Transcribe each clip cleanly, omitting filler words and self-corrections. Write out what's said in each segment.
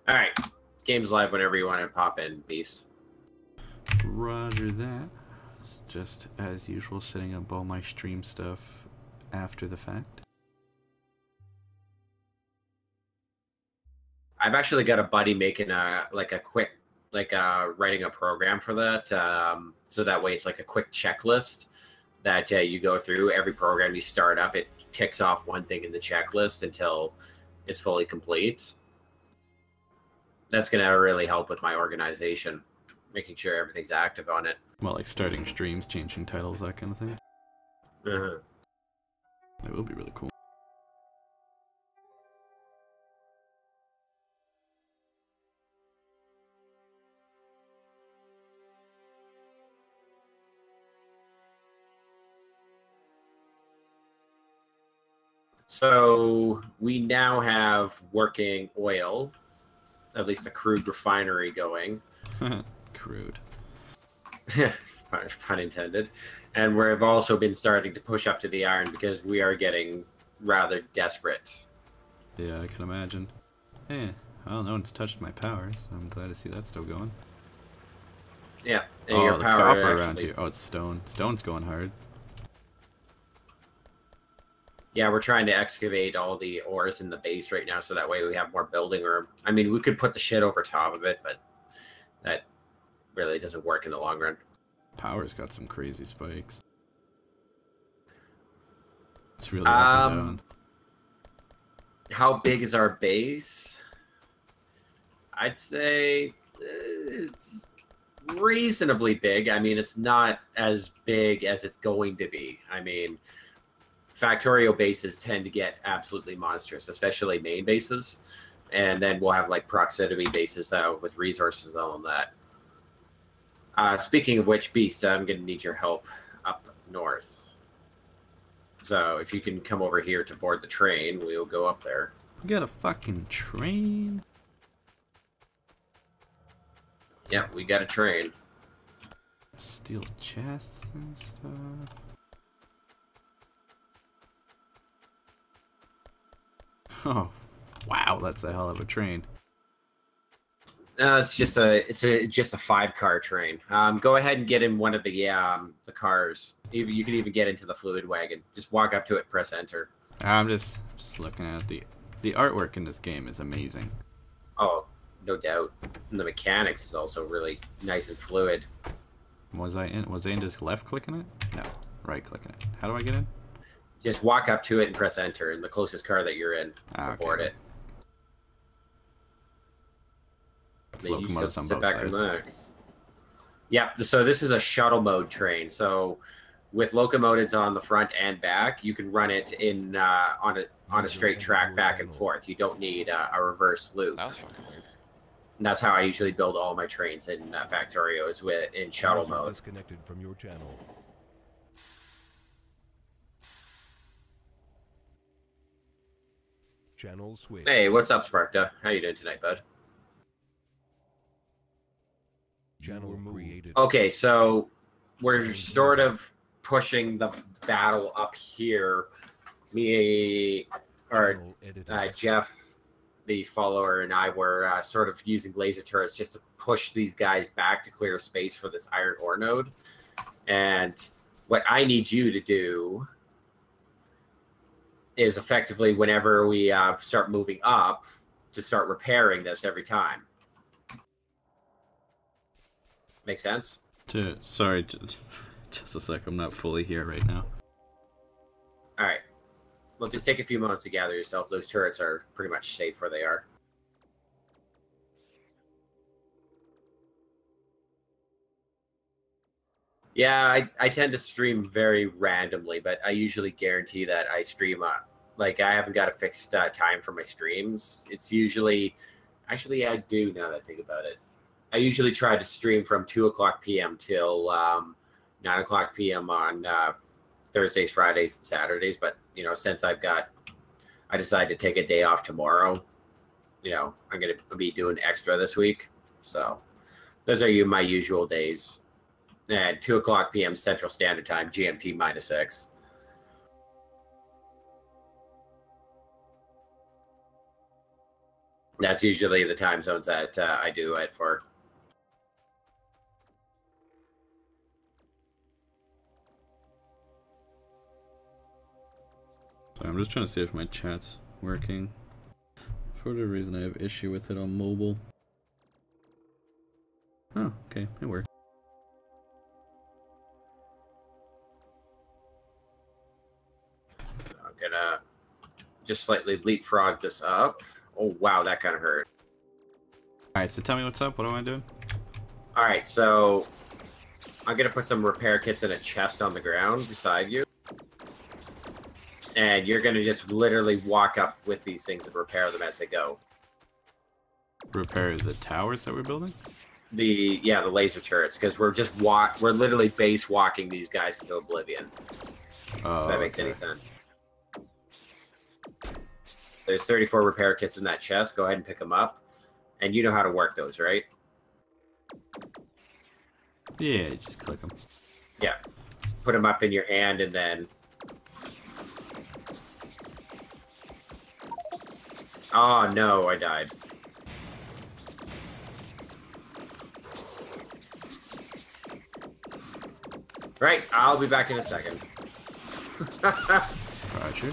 All right. Game's live whenever you want to pop in, Beast. Roger that. Just as usual, setting up all my stream stuff after the fact. I've actually got a buddy making a quick writing a program for that. So that way it's like a quick checklist that you go through. Every program you start up, it ticks off one thing in the checklist until it's fully complete. That's going to really help with my organization, making sure everything's active on it. Well, like starting streams, changing titles, that kind of thing. Uh-huh. That will be really cool. So we now have working oil, at least a crude refinery going. Crude. Pun intended. And we've also been starting to push up to the iron because we are getting rather desperate. Yeah, I can imagine. Eh, well, no one's touched my power, so I'm glad to see that still going. Yeah. And oh, your the power copper actually... around here. Oh, it's stone. Stone's going hard. Yeah, we're trying to excavate all the ores in the base right now, so that way we have more building room. I mean, we could put the shit over top of it, but that really doesn't work in the long run. Power's got some crazy spikes. It's really up and down. How big is our base? I'd say it's reasonably big. I mean, it's not as big as it's going to be. I mean, Factorio bases tend to get absolutely monstrous, especially main bases. And then we'll have like proximity bases with resources and all that. Speaking of which, Beast, I'm going to need your help up north. So if you can come over here to board the train, we'll go up there. We got a fucking train? Yeah, we got a train. Steel chests and stuff. Oh, wow, that's a hell of a train. It's just a 5-car train. Go ahead and get in one of the cars. You can even get into the fluid wagon. Just walk up to it, press enter. I'm just looking at it. The artwork in this game is amazing. Oh, no doubt. And the mechanics is also really nice and fluid. Was I in just left clicking it? No, right clicking it. How do I get in? Just walk up to it and press enter, and the closest car that you're in, board it. Locomotives on both sides. Yeah, so this is a shuttle mode train. So with locomotives on the front and back, you can run it in on a straight track back and forth. You don't need a reverse loop. That was fucking weird. And that's how I usually build all my trains in Factorio, is in shuttle mode. Disconnected from your channel. Channel switch. Hey, what's up, Sparkta? How you doing tonight, bud? Channel created. Okay, so we're sort of pushing the battle up here. Jeff, the follower, and I were sort of using laser turrets just to push these guys back to clear space for this iron ore node. And what I need you to do is effectively, whenever we start moving up, to start repairing this every time. Make sense? Sorry, just a sec. I'm not fully here right now. All right. Well, just take a few moments to gather yourself. Those turrets are pretty much safe where they are. Yeah, I tend to stream very randomly, but I usually guarantee that I stream like I haven't got a fixed time for my streams. It's usually, actually I do now that I think about it. I usually try to stream from 2:00 p.m. till 9:00 p.m. on Thursdays, Fridays, and Saturdays. But you know, since I decided to take a day off tomorrow. You know, I'm gonna be doing extra this week, so those are my usual days. And 2:00 p.m. Central Standard Time, GMT -6. That's usually the time zones that I do it for. So I'm just trying to see if my chat's working. For whatever reason, I have issue with it on mobile. Oh, okay, it worked. I'm gonna just slightly leapfrog this up. Oh wow, that kind of hurt. Alright, so tell me what's up. What am I doing? Alright, so I'm gonna put some repair kits in a chest on the ground beside you. And you're gonna just literally walk up with these things and repair them as they go. Repair the towers that we're building? The laser turrets, because we're literally base walking these guys into oblivion. Oh, if that makes any sense. There's 34 repair kits in that chest. Go ahead and pick them up. And you know how to work those, right? Yeah, just click them. Yeah. Put them up in your hand and then... Oh, no, I died. Right, I'll be back in a second. Roger.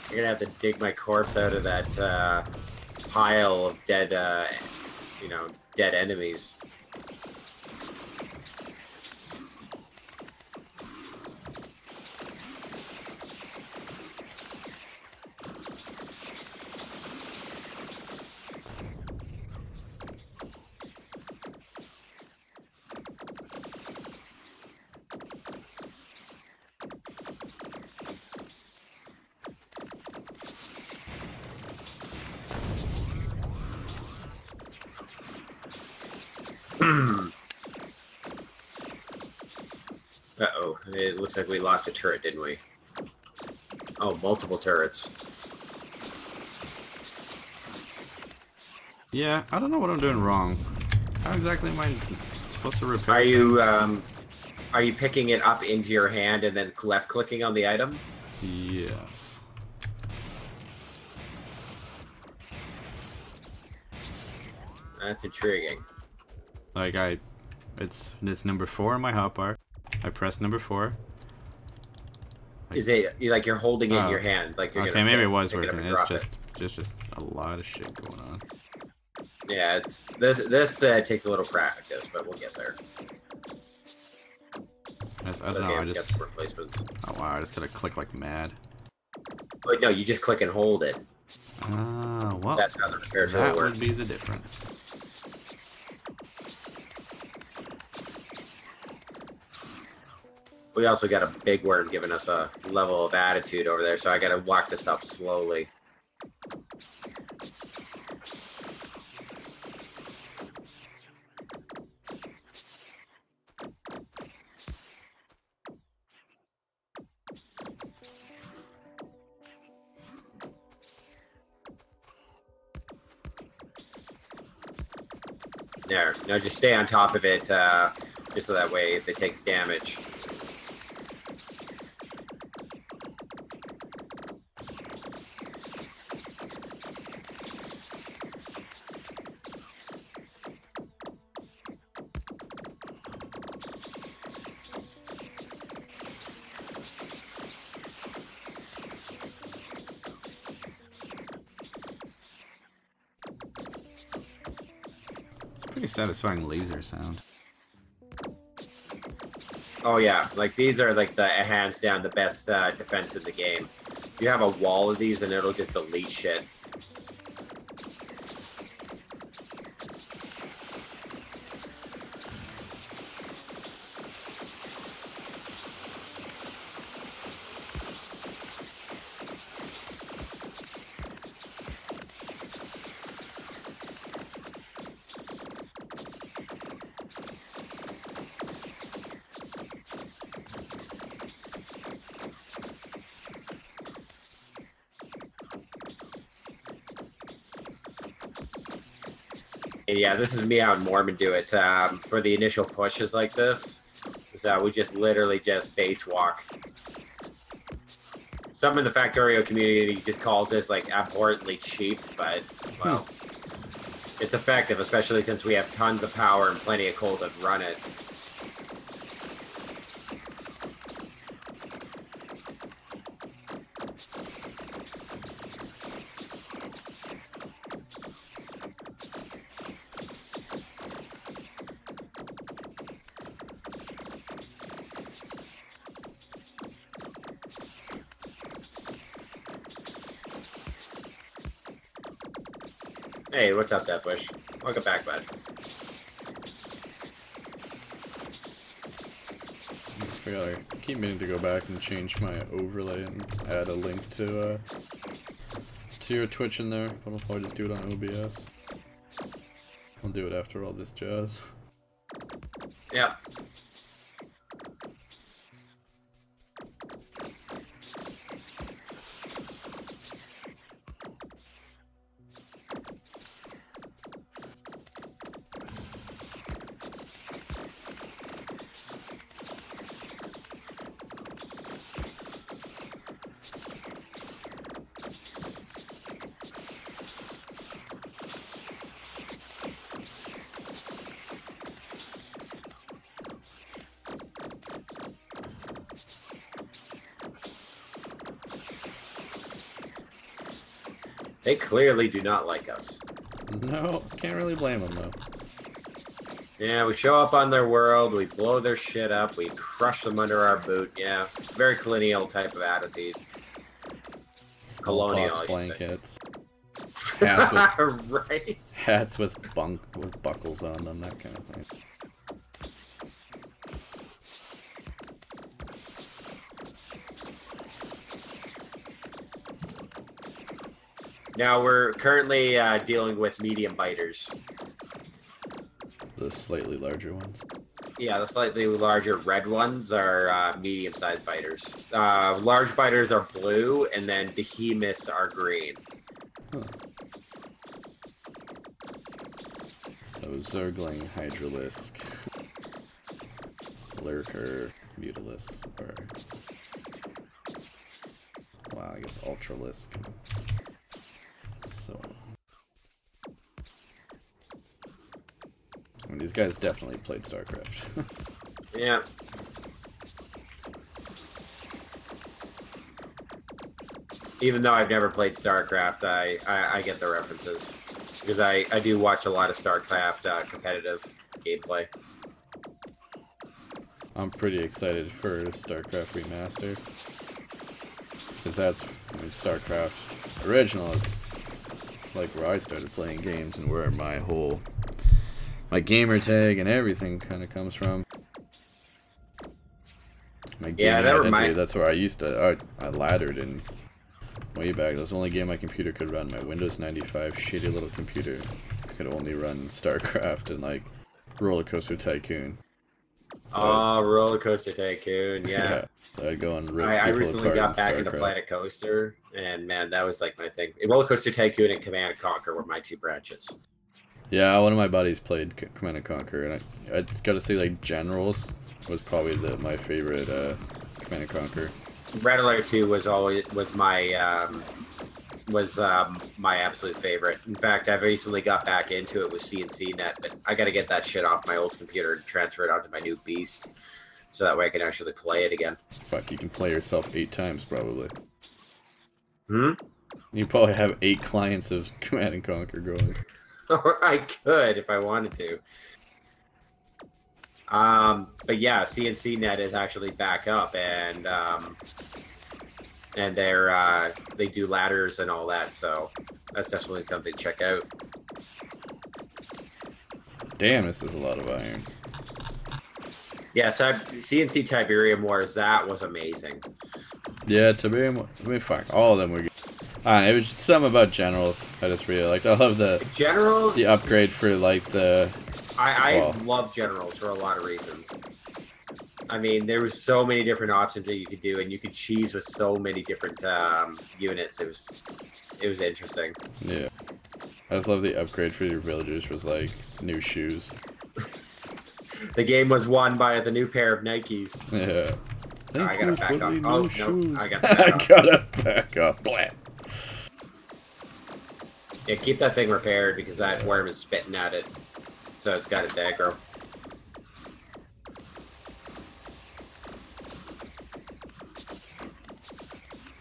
You're gonna have to dig my corpse out of that pile of dead, dead enemies. Uh-oh. It looks like we lost a turret, didn't we? Oh, multiple turrets. Yeah, I don't know what I'm doing wrong. How exactly am I supposed to repair? Are you picking it up into your hand and then left clicking on the item? Yes. That's intriguing. Like it's number 4 in my hotbar. I press number 4. Like, Is it like you're holding it in your hand? Like you're okay, maybe it was working. It It's just a lot of shit going on. Yeah, it's this takes a little practice, but we'll get there. I don't know. I get just some replacements. Oh wow! I just gotta click like mad. But no, you just click and hold it. Ah, well, That's how the repair tool that works. would be the difference. We also got a big worm giving us a level of attitude over there, so I gotta walk this up slowly. There. No, just stay on top of it, just so that way if it takes damage. Pretty satisfying laser sound. Oh yeah, like these are like the hands down the best defense in the game. You have a wall of these and it'll just delete shit. And yeah, this is me how Mormon do it. For the initial pushes like this, so we just literally just base walk. Some in the Factorio community just calls this like abhorrently cheap, but well, it's effective, especially since we have tons of power and plenty of coal to run it. Hey, what's up, Deathwish? Welcome back, bud. I keep meaning to go back and change my overlay and add a link to your Twitch in there, but I'll probably just do it on OBS. I'll do it after all this jazz. Yeah. They clearly do not like us. No, can't really blame them though. Yeah, we show up on their world, we blow their shit up, we crush them under our boot. Yeah, very colonial type of attitude. Colonial, Smallpox I should say. blankets. Hats with, right? hats with buckles on them, that kind of thing. Now we're currently dealing with medium biters. The slightly larger ones. Yeah, the slightly larger red ones are medium-sized biters. Large biters are blue, and then behemoths are green. Huh. So Zergling, Hydralisk, Lurker, Mutalisk, or... Wow, I guess Ultralisk. So... I mean, these guys definitely played StarCraft. Yeah. Even though I've never played StarCraft, I get the references. Because I do watch a lot of StarCraft competitive gameplay. I'm pretty excited for StarCraft Remaster. Because that's, I mean, StarCraft Original is like where I started playing games and where my gamer tag and everything kind of comes from. My gaming identity, that's where I used to, I laddered in way back. That was the only game my computer could run. My Windows 95 shitty little computer could only run StarCraft and like Roller Coaster Tycoon. So Roller Coaster Tycoon, yeah. So I'd go and rip I people recently apart got in back into StarCraft. Planet Coaster, and man, that was like my thing. Roller Coaster Tycoon and Command and Conquer were my two branches. Yeah, one of my buddies played Command and Conquer, and I gotta say, like, Generals was probably my favorite Command and Conquer. Red Alert 2 was my absolute favorite. In fact, I've recently got back into it with CNC Net, but I gotta get that shit off my old computer and transfer it onto my new beast, so that way I can actually play it again. Fuck, you can play yourself 8 times, probably. Hmm? You probably have 8 clients of Command and Conquer going. Or I could if I wanted to. But yeah, CNC Net is actually back up, and they do ladders and all that, so that's definitely something to check out. Damn, this is a lot of iron. Yeah, so CNC Tiberium Wars, that was amazing. Yeah, Tiberium, I mean, fuck, all of them were good. It was just something about Generals I just really liked. I love the upgrade for like the... I love Generals for a lot of reasons. I mean, there was so many different options that you could do, and you could cheese with so many different units. It was interesting. Yeah. I just love the upgrade for your villagers was like new shoes. The game was won by the new pair of Nikes. Yeah. Thank I gotta you back for up. the Oh, new no, shoes. I got to back I up. gotta back up. Blah. Yeah, keep that thing repaired because that worm is spitting at it. So it's got its aggro.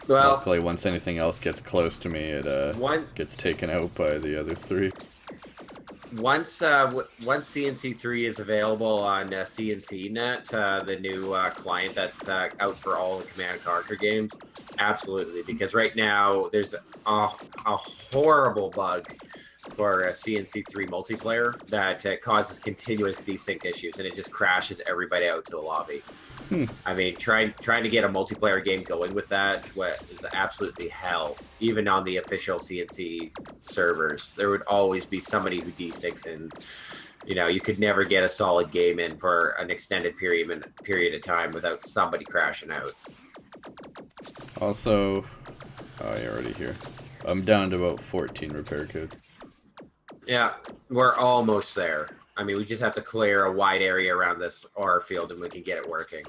Well, Luckily, once anything else gets close to me, it gets taken out by the other three. once CNC3 is available on CNCnet, the new client that's out for all the Command & Conquer games, absolutely. Because right now there's a horrible bug for a CNC3 multiplayer that causes continuous desync issues, and it just crashes everybody out to the lobby. I mean, trying to get a multiplayer game going with that is absolutely hell. Even on the official CNC servers, there would always be somebody who desyncs, and you could never get a solid game in for an extended period of time without somebody crashing out. Also, oh, you're already here. I'm down to about 14 repair kits. Yeah, we're almost there. I mean, we just have to clear a wide area around this ore field, and we can get it working.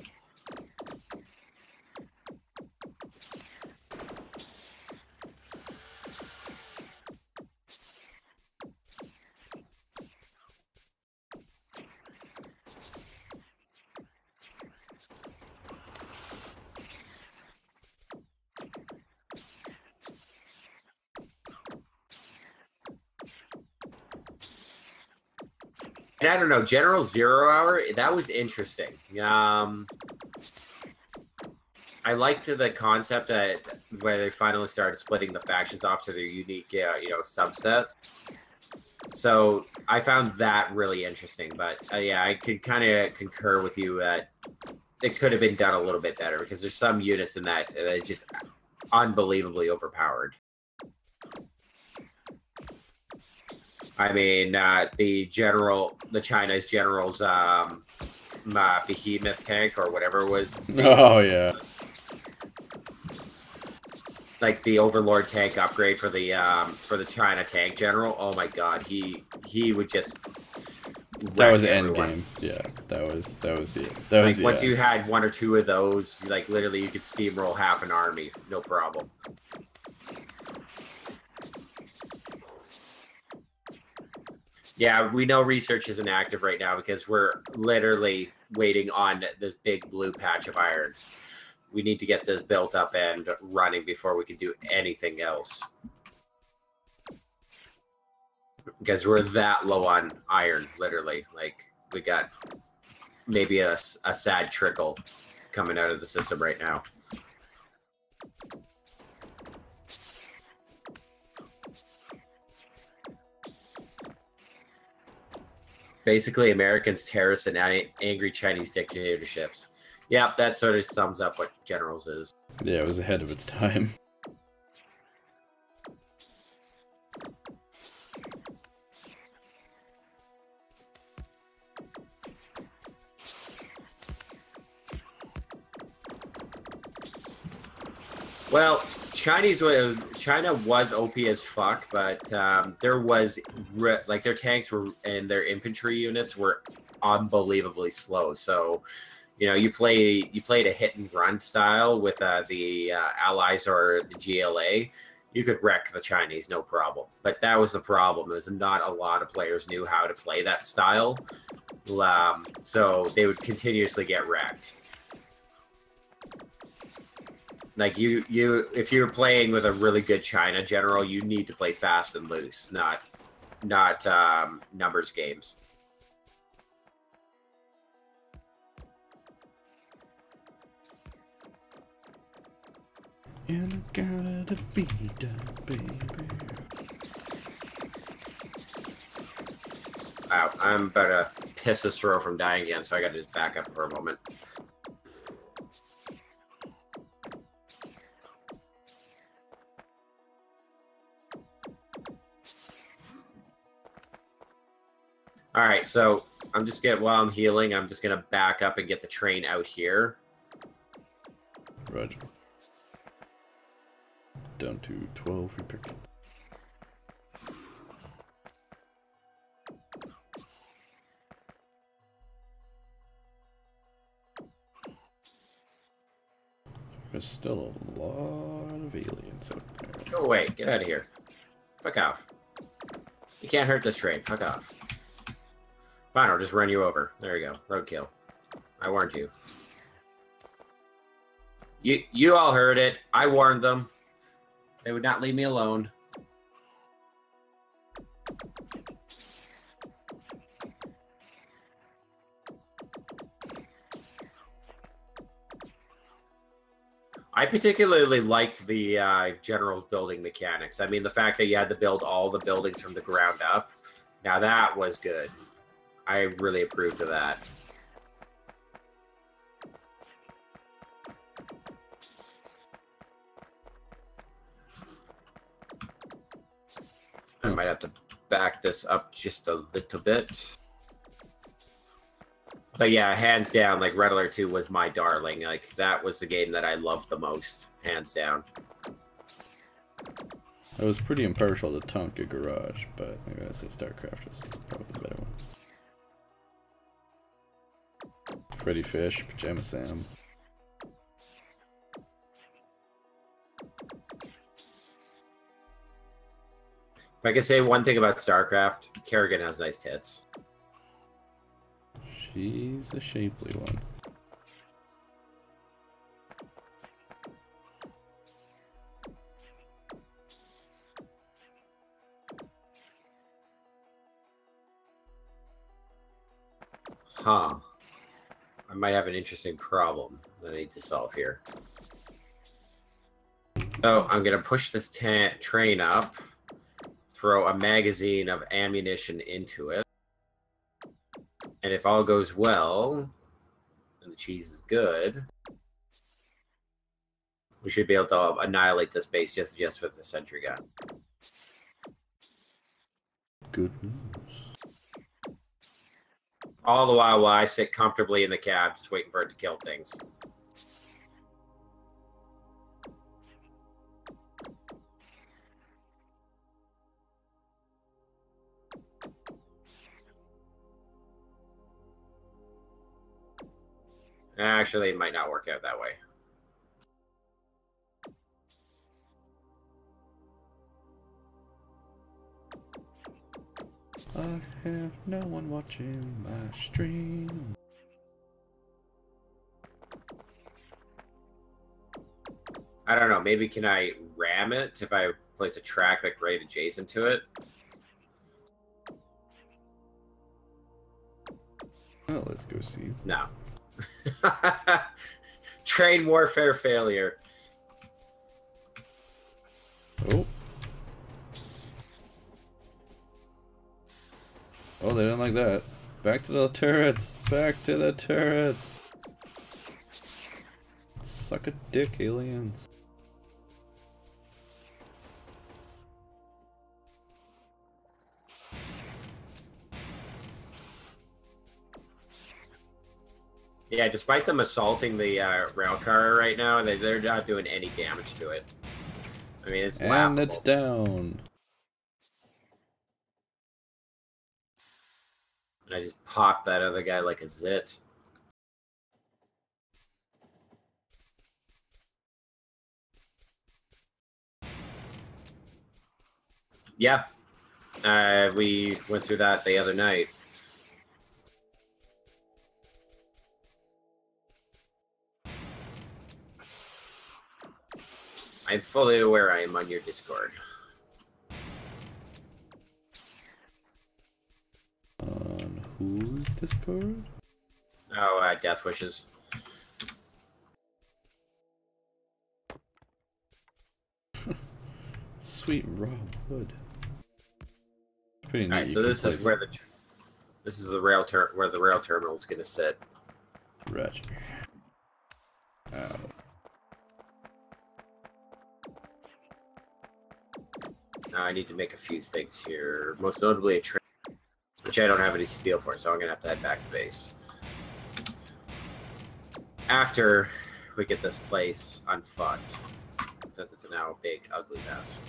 And I don't know, General Zero Hour, that was interesting. I liked the concept where they finally started splitting the factions off to their unique, subsets. So I found that really interesting. But yeah, I could kind of concur with you that it could have been done a little bit better because there's some units in that are just unbelievably overpowered. I mean, the China's general's behemoth tank or whatever it was. Oh yeah. Like the Overlord tank upgrade for the China tank general. Oh my god, he would just That was the end everyone. game. Yeah, that was once you had one or two of those, like literally you could steamroll half an army, no problem. Yeah, we know research isn't active right now because we're literally waiting on this big blue patch of iron. We need to get this built up and running before we can do anything else. Because we're that low on iron, literally. Like, we got maybe a sad trickle coming out of the system right now. Basically, Americans, terrorists, and angry Chinese dictatorships. Yeah, that sort of sums up what Generals is. Yeah, it was ahead of its time. Well, China was OP as fuck, but there was like their tanks were and their infantry units were unbelievably slow. So, you played a hit and run style with the Allies or the GLA, you could wreck the Chinese no problem. But that was the problem. Is not a lot of players knew how to play that style, so they would continuously get wrecked. Like if you're playing with a really good China general, you need to play fast and loose, not numbers games. And I gotta defeat that baby. Wow, I'm about to piss this throw from dying again, so I gotta just back up for a moment. All right, so while I'm healing, I'm just gonna back up and get the train out here. Roger. Down to 12 repair kits. There's still a lot of aliens out there. Go away. Get out of here. Fuck off. You can't hurt this train. Fuck off. Fine, I'll just run you over. There you go. Roadkill. I warned you. You all heard it. I warned them. They would not leave me alone. I particularly liked the general's building mechanics. I mean, the fact that you had to build all the buildings from the ground up. Now that was good. I really approved of that. I might have to back this up just a little bit. But yeah, hands down, like Red Alert 2 was my darling. Like, that was the game that I loved the most, hands down. I was pretty impartial to Tonka Garage, but I gotta say StarCraft was probably the better one. Freddy Fish, Pajama Sam. If I could say one thing about StarCraft, Kerrigan has nice tits. She's a shapely one. Huh. I might have an interesting problem that I need to solve here. So I'm going to push this train up, throw a magazine of ammunition into it. And if all goes well, and the cheese is good, we should be able to annihilate this base just with the sentry gun. Good news. All the while I sit comfortably in the cab, just waiting for it to kill things. Actually, it might not work out that way. I have no one watching my stream. I don't know. Maybe can I ram it if I place a track like right adjacent to it? Well, let's go see. No. Train warfare failure. Oh. Oh, they didn't like that. Back to the turrets. Back to the turrets. Suck a dick, aliens. Yeah, despite them assaulting the rail car right now, they're not doing any damage to it. I mean, it's laughable. And it's down. And I just popped that other guy like a zit. Yeah. We went through that the other night. I'm fully aware I am on your Discord. On whose Discord? Oh, Death Wishes. Sweet raw wood. Pretty neat. Alright, so this is where the rail terminal is gonna sit. Roger. Ow. Now I need to make a few things here, most notably a train, which I don't have any steel for, so I'm gonna have to head back to base. After we get this place unfucked, since it's now a big, ugly mess.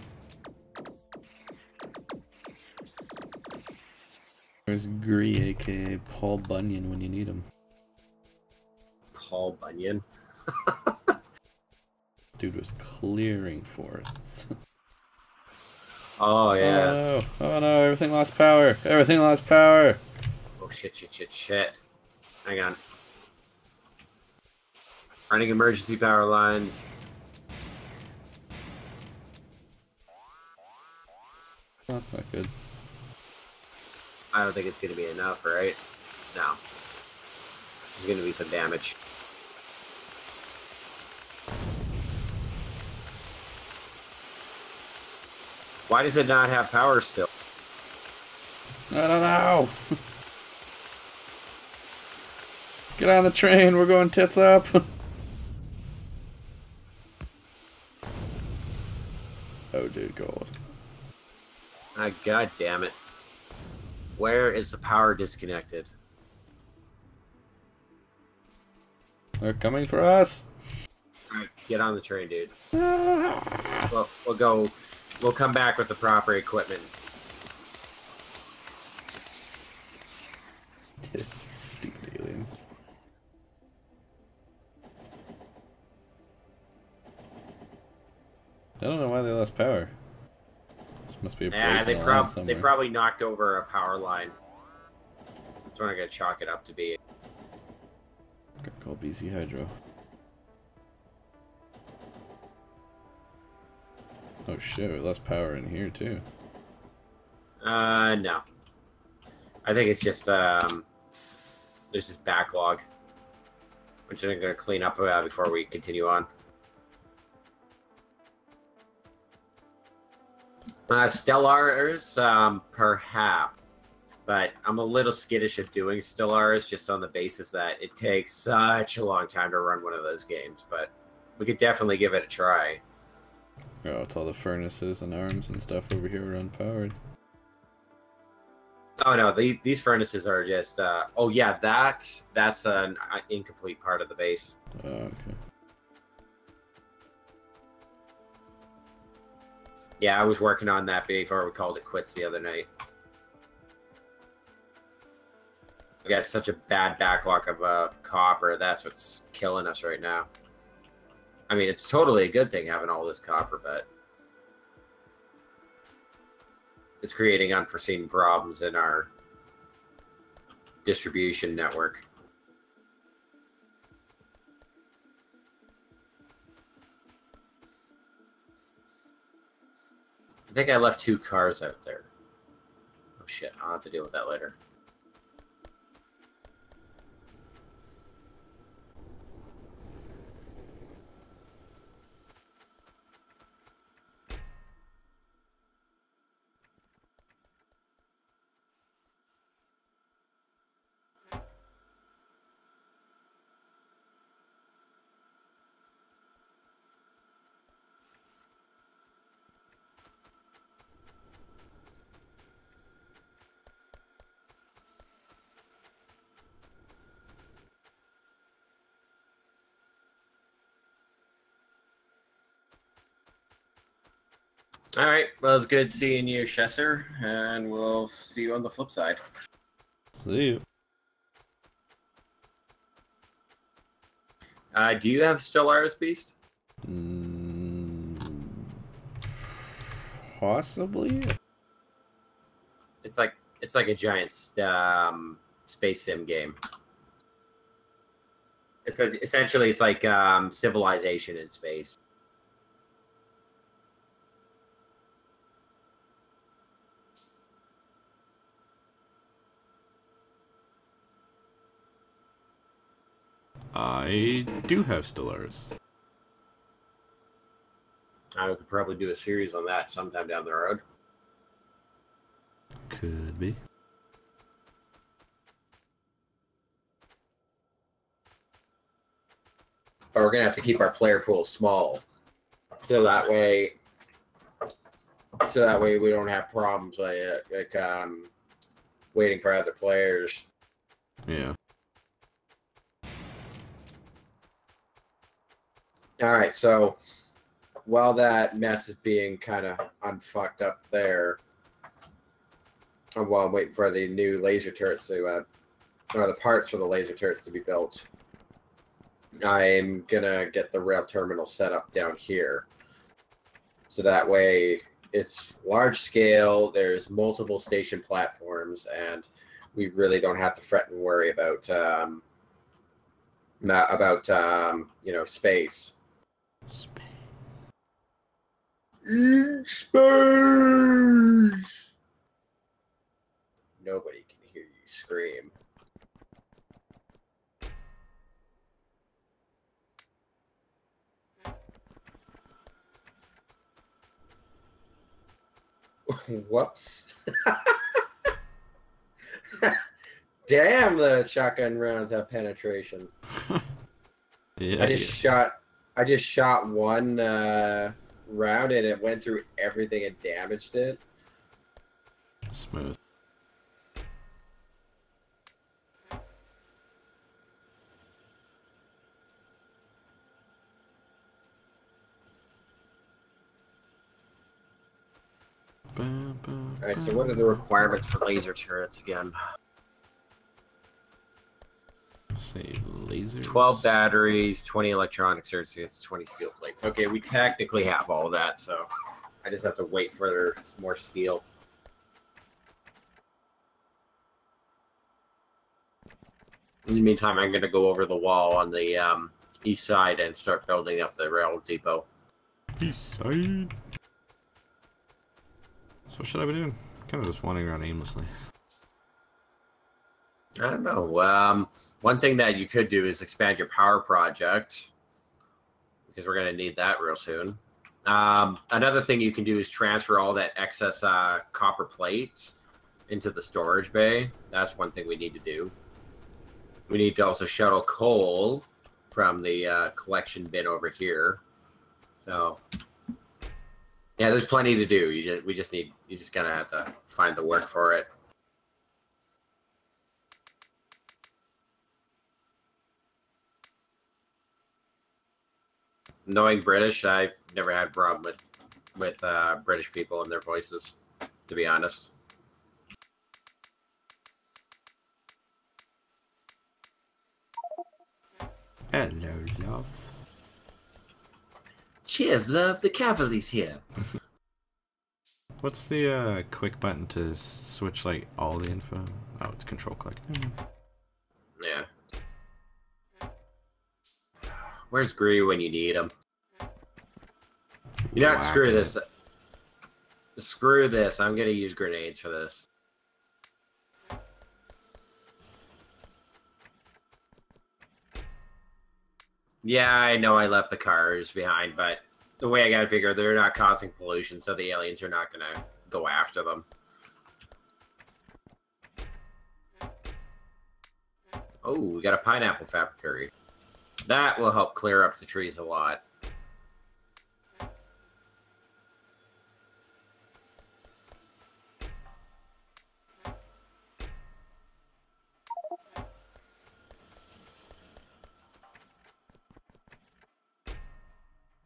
There's Gree, aka Paul Bunyan, when you need him. Paul Bunyan. Dude was clearing forests. Oh yeah. Oh no! Oh no! Everything lost power. Everything lost power. Oh shit! Shit! Shit! Shit! Hang on. Running emergency power lines. That's not good. I don't think it's going to be enough, right? No. There's going to be some damage. Why does it not have power still? I don't know. Get on the train. We're going tits up. Oh, dude, gold. Ah, God damn it. Where is the power disconnected? They're coming for us. Alright, get on the train, dude. We'll come back with the proper equipment. Stupid aliens. I don't know why they lost power. This must be a break Yeah, in the line somewhere. they probably knocked over a power line. That's what I'm gonna chalk it up to be. Gotta call BC Hydro. Oh shit, we lost power in here too. No. I think it's just there's just backlog, which I'm gonna clean up before we continue on. Stellars, perhaps, but I'm a little skittish of doing Stellars just on the basis that it takes such a long time to run one of those games. But we could definitely give it a try. Oh, it's all the furnaces and arms and stuff over here are unpowered. Oh no, these furnaces are just. Oh yeah, that's an incomplete part of the base. Oh, okay. Yeah, I was working on that before we called it quits the other night. We got such a bad backlog of copper. That's what's killing us right now. I mean, it's totally a good thing having all this copper, but it's creating unforeseen problems in our distribution network. I think I left 2 cars out there. Oh shit, I'll have to deal with that later. All right, well, it's good seeing you, Chesser, and we'll see you on the flip side. See you. Do you have Stellaris Beast? Possibly. It's like a giant space sim game. Essentially, it's like Civilization in space. I do have Stellaris. I could probably do a series on that sometime down the road. Could be. But we're gonna have to keep our player pool small, so that way we don't have problems like waiting for other players. Yeah. All right, so while that mess is being kind of unfucked up there, while I'm waiting for the new laser turrets to, or the parts for the laser turrets to be built, I'm gonna get the rail terminal set up down here. So that way it's large scale, there's multiple station platforms, and we really don't have to fret and worry about you know, space. Space. Nobody can hear you scream. Whoops. Damn, the shotgun rounds have penetration. Yeah. I just shot one round and it went through everything and damaged it. Smooth. Alright, so what are the requirements for laser turrets again? Say lasers. 12 batteries, 20 electronic circuits, 20 steel plates. Okay, we technically have all that, so I just have to wait for some more steel. In the meantime, I'm going to go over the wall on the east side and start building up the rail depot. East side. So what should I be doing? Kind of just wandering around aimlessly. I don't know. One thing that you could do is expand your power project, because we're going to need that real soon. Another thing you can do is transfer all that excess copper plates into the storage bay. That's one thing we need to do. We need to also shuttle coal from the collection bin over here. So, yeah, there's plenty to do. You just kind of have to find the work for it. Knowing British, I've never had a problem with British people and their voices, to be honest. Hello, love. Cheers, love. The cavalry's here. What's the quick button to switch like all the info? Oh, it's control click. Yeah. Where's Gree when you need him? You know what? Screw this. Screw this. I'm gonna use grenades for this. Yeah, I know I left the cars behind, but the way I gotta figure, they're not causing pollution, so the aliens are not gonna go after them. Oh, we got a pineapple factory. That will help clear up the trees a lot.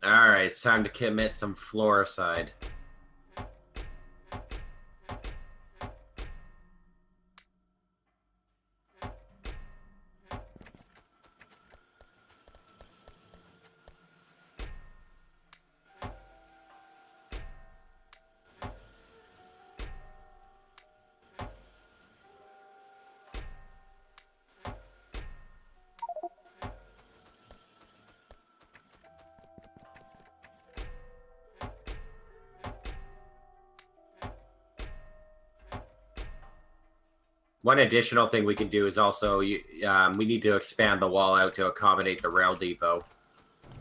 Alright, it's time to commit some fluorocide. One additional thing we can do is also we need to expand the wall out to accommodate the rail depot.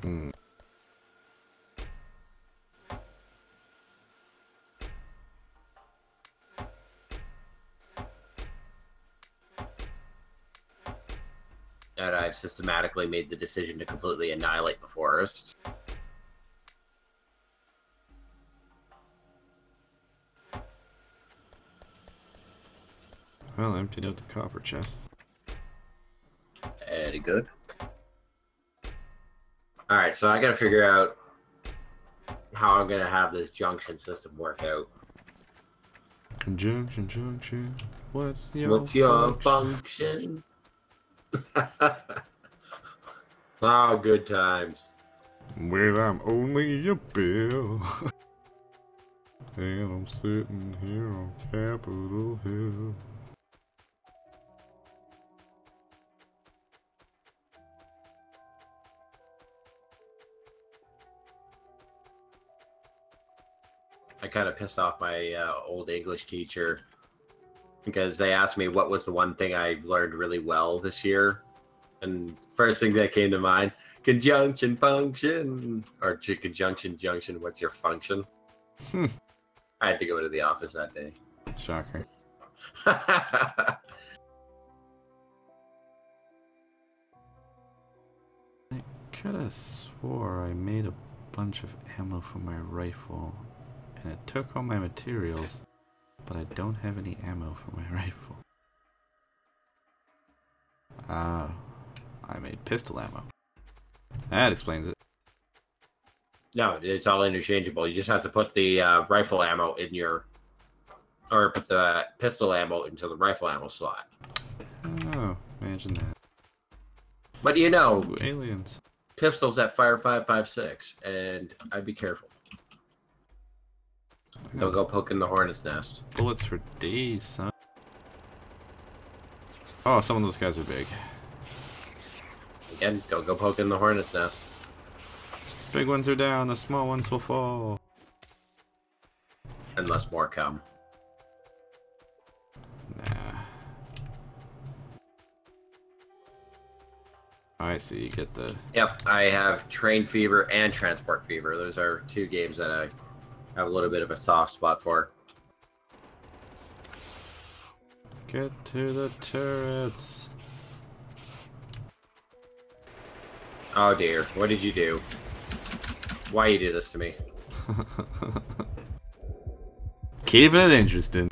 And I've systematically made the decision to completely annihilate the forest. Well, I emptied out the copper chests. Very good. Alright, so I gotta figure out how I'm gonna have this junction system work out. Junction. What's your function? Oh, good times. Well, I'm only a bill. And I'm sitting here on Capitol Hill. I kind of pissed off my old English teacher because they asked me what was the one thing I learned really well this year. And first thing that came to mind, conjunction function, or conjunction junction, what's your function? I had to go to the office that day. Shocker. I Could have swore I made a bunch of ammo for my rifle, and it took all my materials, but I don't have any ammo for my rifle. Ah, I made pistol ammo. That explains it. No, it's all interchangeable. You just have to put the rifle ammo in your, or put the pistol ammo into the rifle ammo slot. Oh, imagine that. But you know, Ooh, aliens. pistols that fire 5.56, and I'd be careful. Don't go poking the hornet's nest. Bullets for days, son. Oh, some of those guys are big. Again, don't go poking the hornet's nest. Big ones are down, the small ones will fall. Unless more come. Nah. I see, you get the... Yep, I have Train Fever and Transport Fever. Those are two games that I have a little bit of a soft spot for. Get to the turrets. Oh dear, what did you do? Why you do this to me? Keeping it interesting.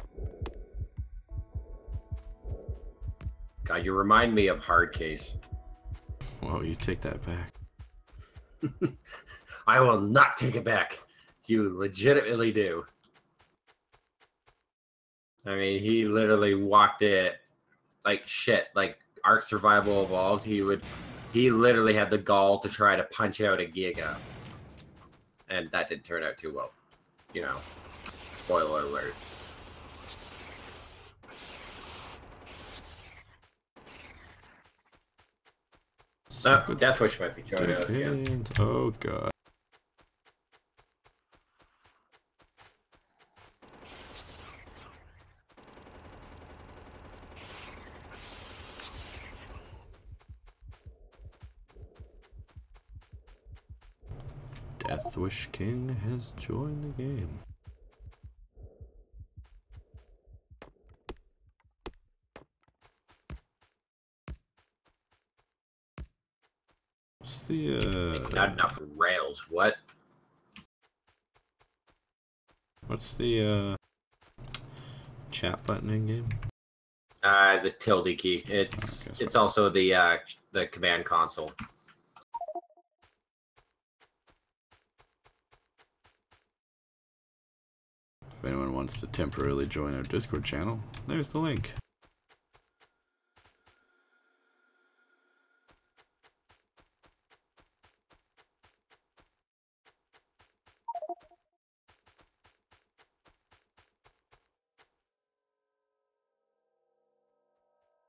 God, you remind me of Hard Case. Whoa, you take that back. I will not take it back. You legitimately do. I mean, he literally walked it like shit. Like Ark Survival Evolved, he literally had the gall to try to punch out a Giga. And that didn't turn out too well. You know, spoiler alert. Oh, Death Wish might be joining us again. Oh god. Death Wish King has joined the game. What's the Not enough rails. What? What's the chat button in game? The tilde key. It's also the command console. If anyone wants to temporarily join our Discord channel, there's the link.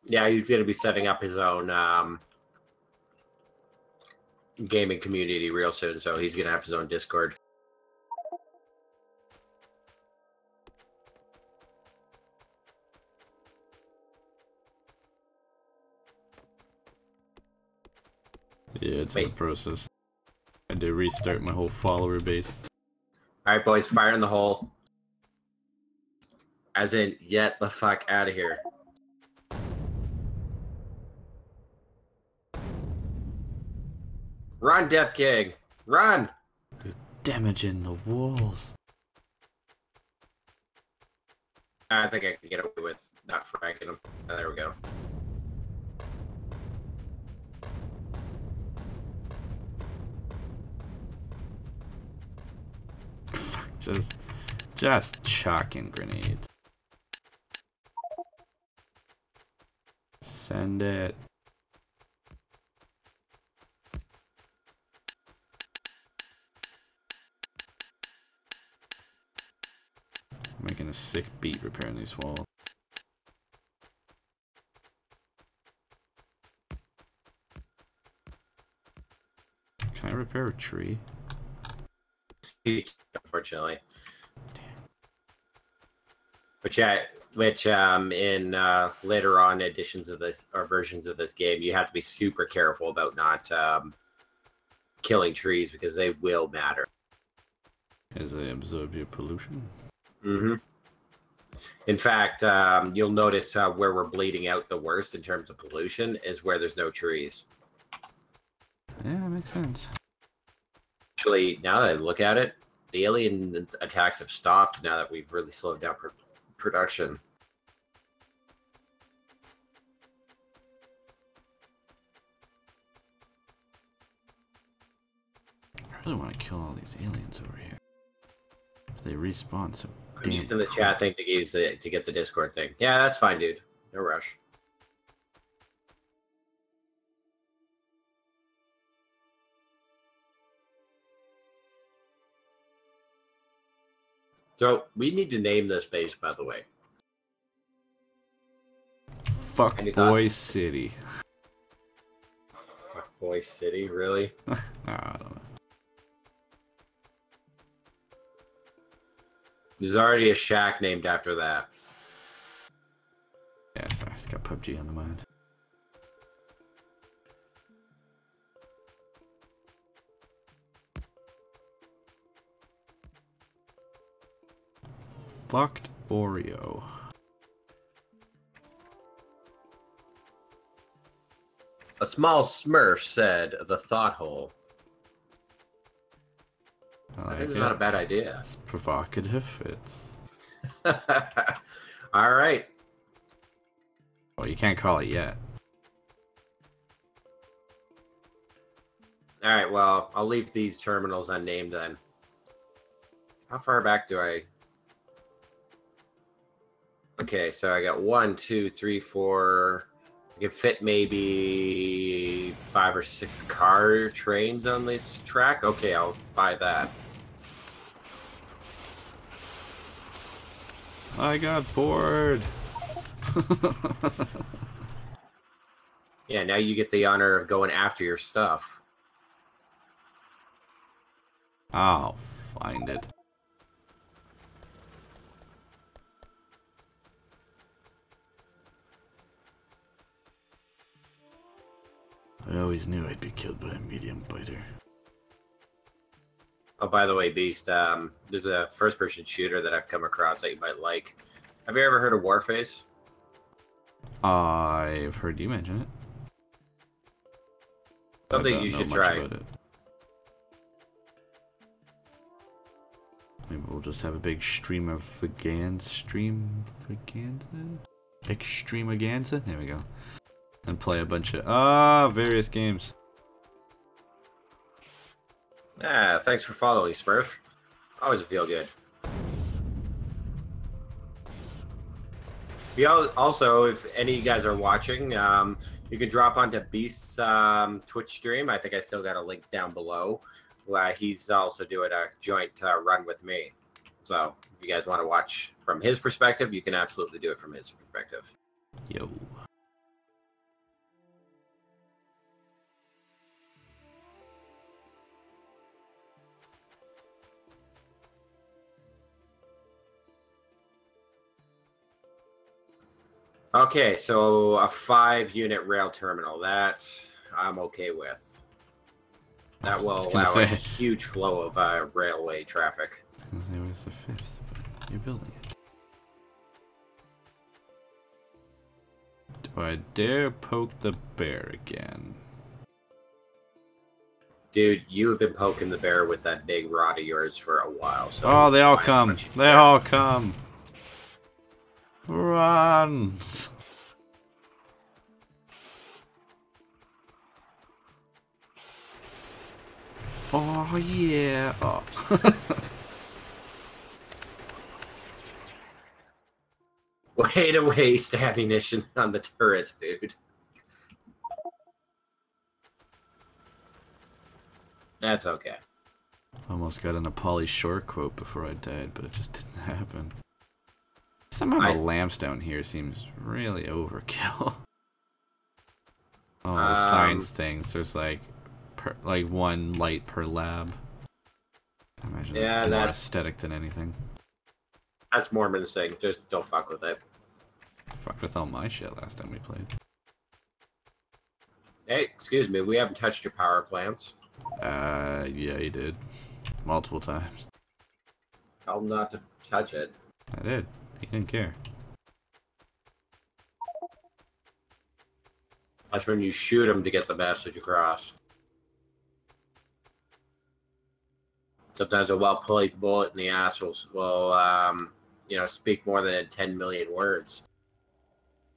Yeah, he's going to be setting up his own gaming community real soon, so he's going to have his own Discord. Yeah, it's in the process. I had to restart my whole follower base. Alright, boys, fire in the hole. As in, get the fuck out of here. Run, Death King! Run! You're damaging the walls. I think I can get away with not fracking him. Oh, there we go. Just chucking grenades. Send it. a sick beat repairing these walls. Can I repair a tree? Unfortunately. Which in later on editions of this or versions of this game, you have to be super careful about not killing trees because they will matter. As they absorb your pollution. Mm-hmm. In fact, you'll notice where we're bleeding out the worst in terms of pollution is where there's no trees. Yeah, that makes sense. Actually, now that I look at it, the alien attacks have stopped now that we've really slowed down production. I really want to kill all these aliens over here. They respawn so I'm damn using the quick. chat thing to get the Discord thing. Yeah, that's fine, dude. No rush. So we need to name this base, by the way. Fuck Any Boy thoughts? City. Fuck Boy City, really? Nah, I don't know. There's already a shack named after that. Yeah, sorry, I just got PUBG on the mind. Fucked Oreo. A small smurf said the thought hole. I That like is it. not a bad idea. It's provocative. It's. All right. Well, you can't call it yet. All right, well, I'll leave these terminals unnamed then. How far back do I... Okay, so I got 1, 2, 3, 4... I can fit maybe 5 or 6 car trains on this track. Okay, I'll buy that. I got bored. Yeah, now you get the honor of going after your stuff. I'll find it. I always knew I'd be killed by a medium biter. Oh, by the way, Beast, there's a first-person shooter that I've come across that you might like. Have you ever heard of Warface? I've heard you mention it. Something I don't you know should much try. about it. Maybe we'll just have a big stream of extremaganza? There we go. And play a bunch of various games. Ah, thanks for following, Smurf. Always feel good. Also, if any of you guys are watching, you can drop onto Beast's Twitch stream. I think I still got a link down below. He's also doing a joint run with me. So if you guys want to watch from his perspective, you can absolutely do it from his perspective. Yo. Okay, so a 5-unit rail terminal. That I'm okay with. That will allow a huge flow of railway traffic. I was gonna say, where's the 5th? But you're building it. Do I dare poke the bear again? Dude, you have been poking the bear with that big rod of yours for a while. So Oh, they all come. They all come. Run! Oh, yeah. Oh. Way to waste ammunition on the turrets, dude. That's okay. Almost got an Pauly Shore quote before I died, but it just didn't happen. Somehow the lamps down here seems really overkill. Oh, the science things. There's like one light per lab. I imagine it's more aesthetic than anything. That's Mormon's thing. Just don't fuck with it. Fucked with all my shit last time we played. Hey, excuse me. We haven't touched your power plants. Yeah, you did. Multiple times. Tell them not to touch it. I did. He didn't care. That's when you shoot them to get the message across. Sometimes a well-placed bullet in the ass will you know, speak more than 10 million words.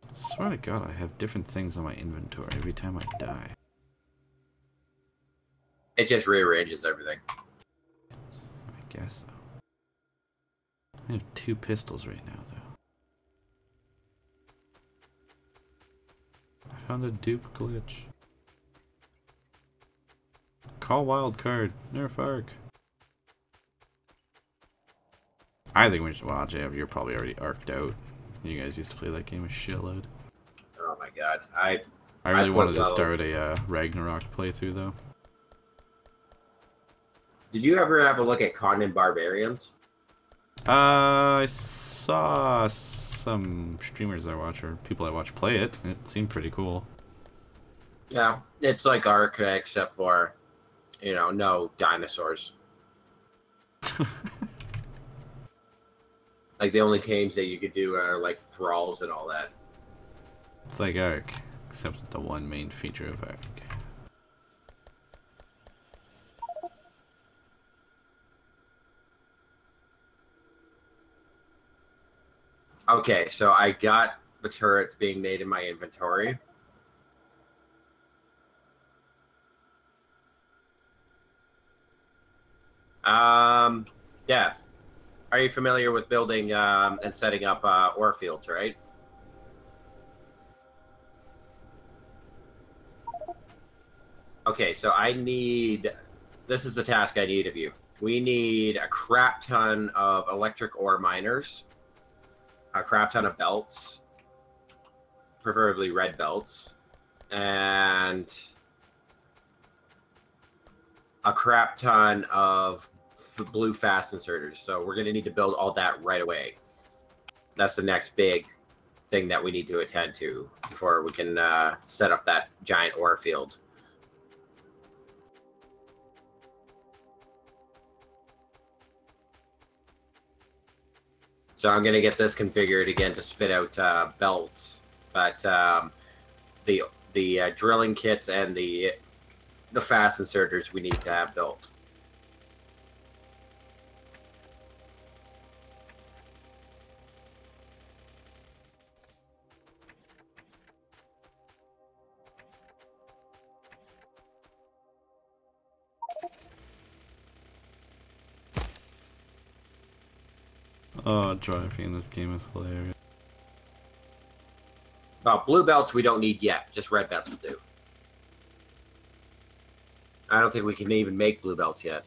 I swear to God, I have different things on my inventory every time I die. It just rearranges everything. I guess so. I have 2 pistols right now, though. I found a dupe glitch. Call wild card. Nerf arc. I think we should watch it. You're probably already arced out. You guys used to play that game a shitload. Oh my God. I really wanted to start a Ragnarok playthrough, though. Did you ever have a look at Conan Barbarians? I saw some streamers I watch, or people I watch play it. It seemed pretty cool. Yeah, it's like Ark, except for, you know, no dinosaurs. Like, the only tames that you could do are, like, thralls and all that. It's like Ark, except the one main feature of Ark. Okay, so I got the turrets being made in my inventory. Death. Are you familiar with building and setting up ore fields, right? Okay, so this is the task I need of you. We need a crap ton of electric ore miners, a crap ton of belts, preferably red belts, and a crap ton of blue fast inserters. So we're going to need to build all that right away. That's the next big thing that we need to attend to before we can set up that giant ore field. So I'm going to get this configured again to spit out belts, but the drilling kits and the fast inserters we need to have built. Oh, driving in this game is hilarious. Well, blue belts we don't need yet. Just red belts will do. I don't think we can even make blue belts yet.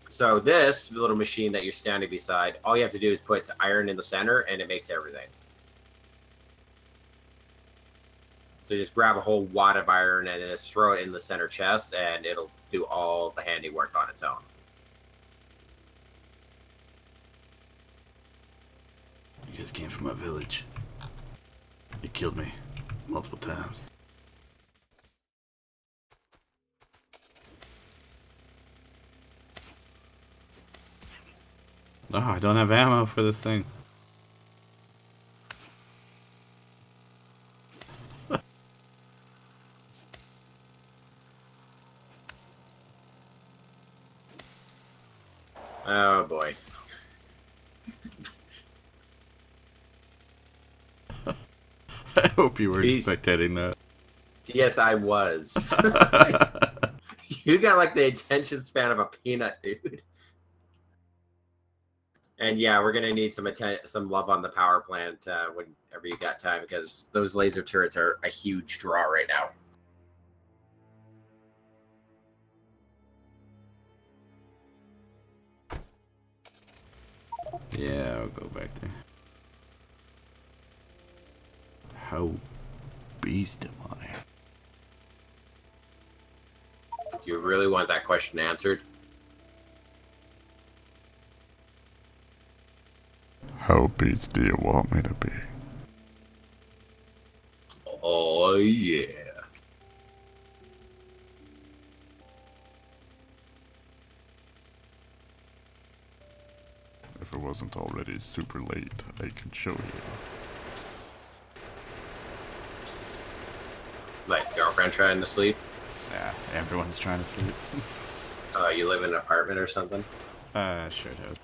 So this little machine that you're standing beside, all you have to do is put iron in the center and it makes everything. So just grab a whole wad of iron and just throw it in the center chest and it'll do all the handiwork on its own. You guys came from my village. You killed me multiple times. Oh, I don't have ammo for this thing. Oh boy. I hope you were spectating that. Yes, I was. You got like the attention span of a peanut, dude. And yeah, we're gonna need some love on the power plant whenever you got time, because those laser turrets are a huge draw right now. Yeah, I'll go back there. How beast am I? You really want that question answered? How beast do you want me to be? Oh, yeah. If it wasn't already super late, I could show you. Like, girlfriend trying to sleep? Yeah, everyone's trying to sleep. You live in an apartment or something? Sure does.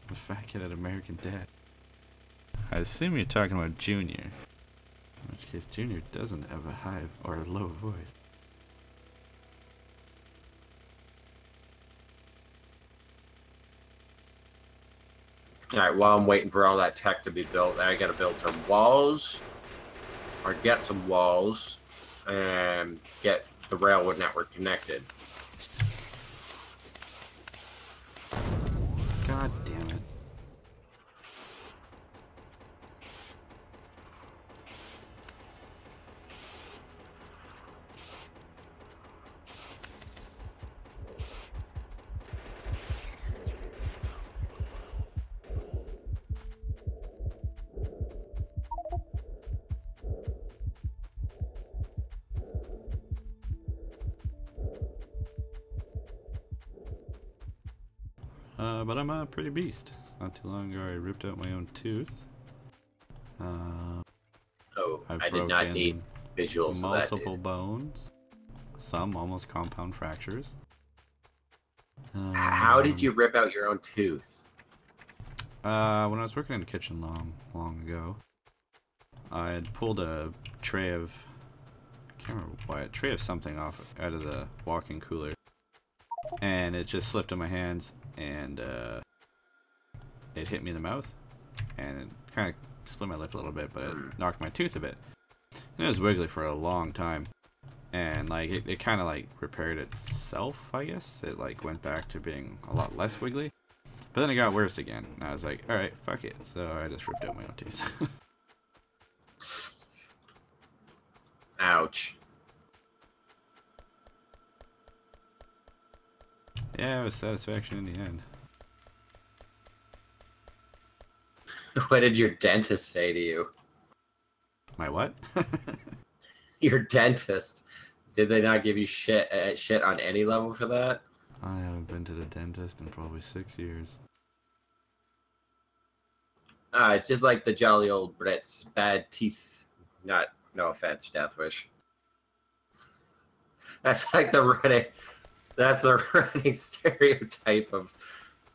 The fat kid at American Dad. I assume you're talking about Junior. In which case, Junior doesn't have a high or a low voice. Alright, while I'm waiting for all that tech to be built, I gotta build some walls, or get some walls, and get the railroad network connected. God damn it. But I'm a pretty beast. Not too long ago I ripped out my own tooth. Oh, I've I did not broken need visuals of that, multiple dude. bones. Some almost compound fractures. How did you rip out your own tooth? When I was working in the kitchen long ago, I had pulled a tray of, I can't remember why, a tray of something off out of the walk-in cooler, and it just slipped in my hands, and it hit me in the mouth, and it kind of split my lip a little bit, but it knocked my tooth a bit. And it was wiggly for a long time, and like it kind of like repaired itself, I guess. It like went back to being a lot less wiggly. But then it got worse again, and I was like, alright, fuck it. So I just ripped out my own teeth. Ouch. Yeah, it was satisfaction in the end. What did your dentist say to you? My what? Your dentist. Did they not give you shit on any level for that? I haven't been to the dentist in probably 6 years. Just like the jolly old Brits, bad teeth. No offense, Deathwish. That's like the running stereotype of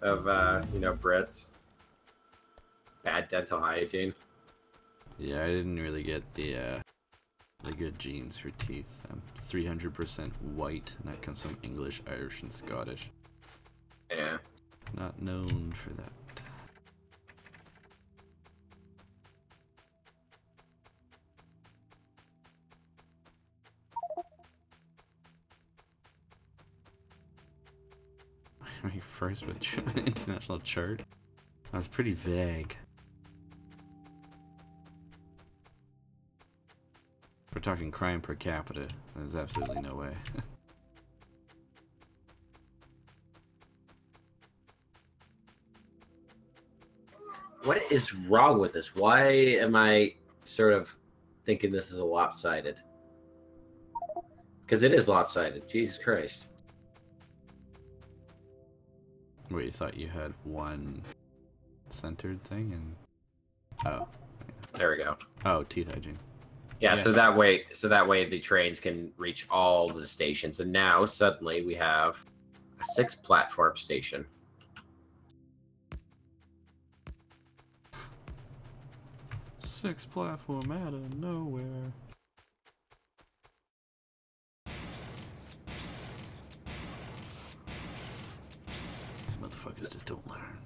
Brits. Bad dental hygiene. Yeah, I didn't really get the good genes for teeth. I'm 300% white, and that comes from English, Irish, and Scottish. Yeah. Not known for that. My first international chart? That's pretty vague. We're talking crime per capita. There's absolutely no way. What is wrong with this? Why am I sort of thinking this is a lopsided? Because it is lopsided. Jesus Christ. Wait, you thought you had one centered thing and... Oh. There we go. Oh, teeth hygiene. Yeah, so that way the trains can reach all the stations. And now suddenly we have a 6-platform station. Six platform out of nowhere. Motherfuckers just don't learn.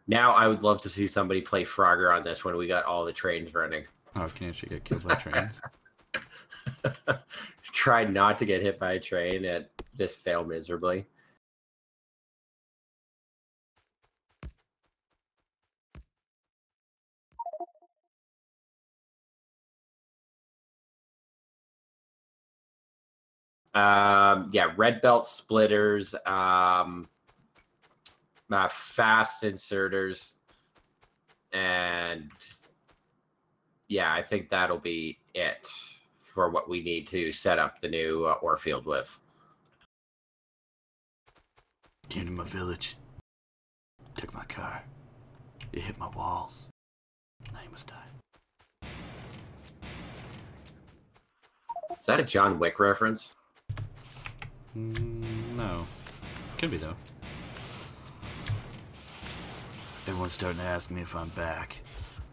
Now I would love to see somebody play Frogger on this when we got all the trains running. Oh, can you actually get killed by trains? Tried not to get hit by a train and just failed miserably. Yeah, red belt splitters, fast inserters, and yeah, I think that'll be it for what we need to set up the new ore field with. Came to my village, took my car, it hit my walls. Now you must die. Is that a John Wick reference? No. Could be, though. Everyone's starting to ask me if I'm back.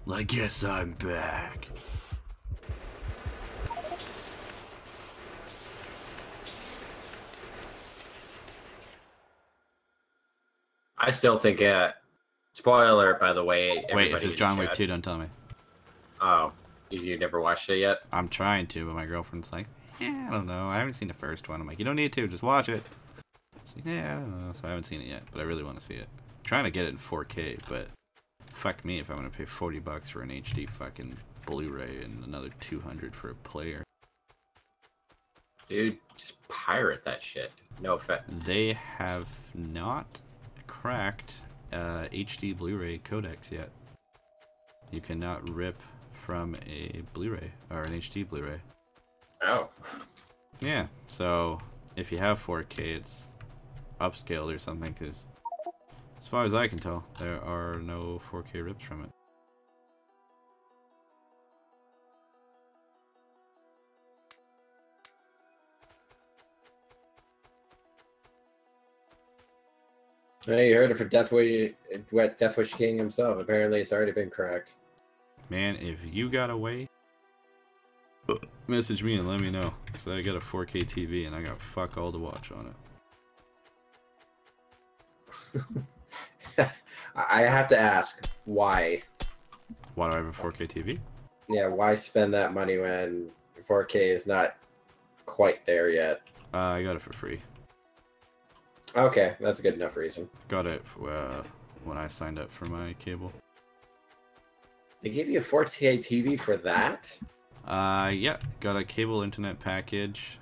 Well, I guess I'm back. I still think, spoiler alert, by the way. Wait, if it's John Wick 2, don't tell me. Oh, you never watched it yet? I'm trying to, but my girlfriend's like, I don't know. I haven't seen the first one. I'm like, you don't need to, just watch it. She's like, yeah, I don't know. So I haven't seen it yet, but I really want to see it. I'm trying to get it in 4K, but fuck me if I'm going to pay $40 for an HD fucking Blu-ray and another $200 for a player. Dude, just pirate that shit. No offense. They have not cracked HD Blu-ray codecs yet. You cannot rip from a Blu-ray or an HD Blu-ray. Oh. Yeah, so if you have 4K, it's upscaled or something, because as far as I can tell, there are no 4K rips from it. Hey, you heard it from Deathwish King himself. Apparently, it's already been cracked. Man, if you got a way, message me and let me know. So I got a 4K TV and I got fuck all to watch on it. I have to ask, why? Why do I have a 4K TV? Yeah, why spend that money when 4K is not quite there yet? I got it for free. Okay, that's a good enough reason. Got it when I signed up for my cable. They gave you a 4K TV for that? Yeah, got a cable internet package.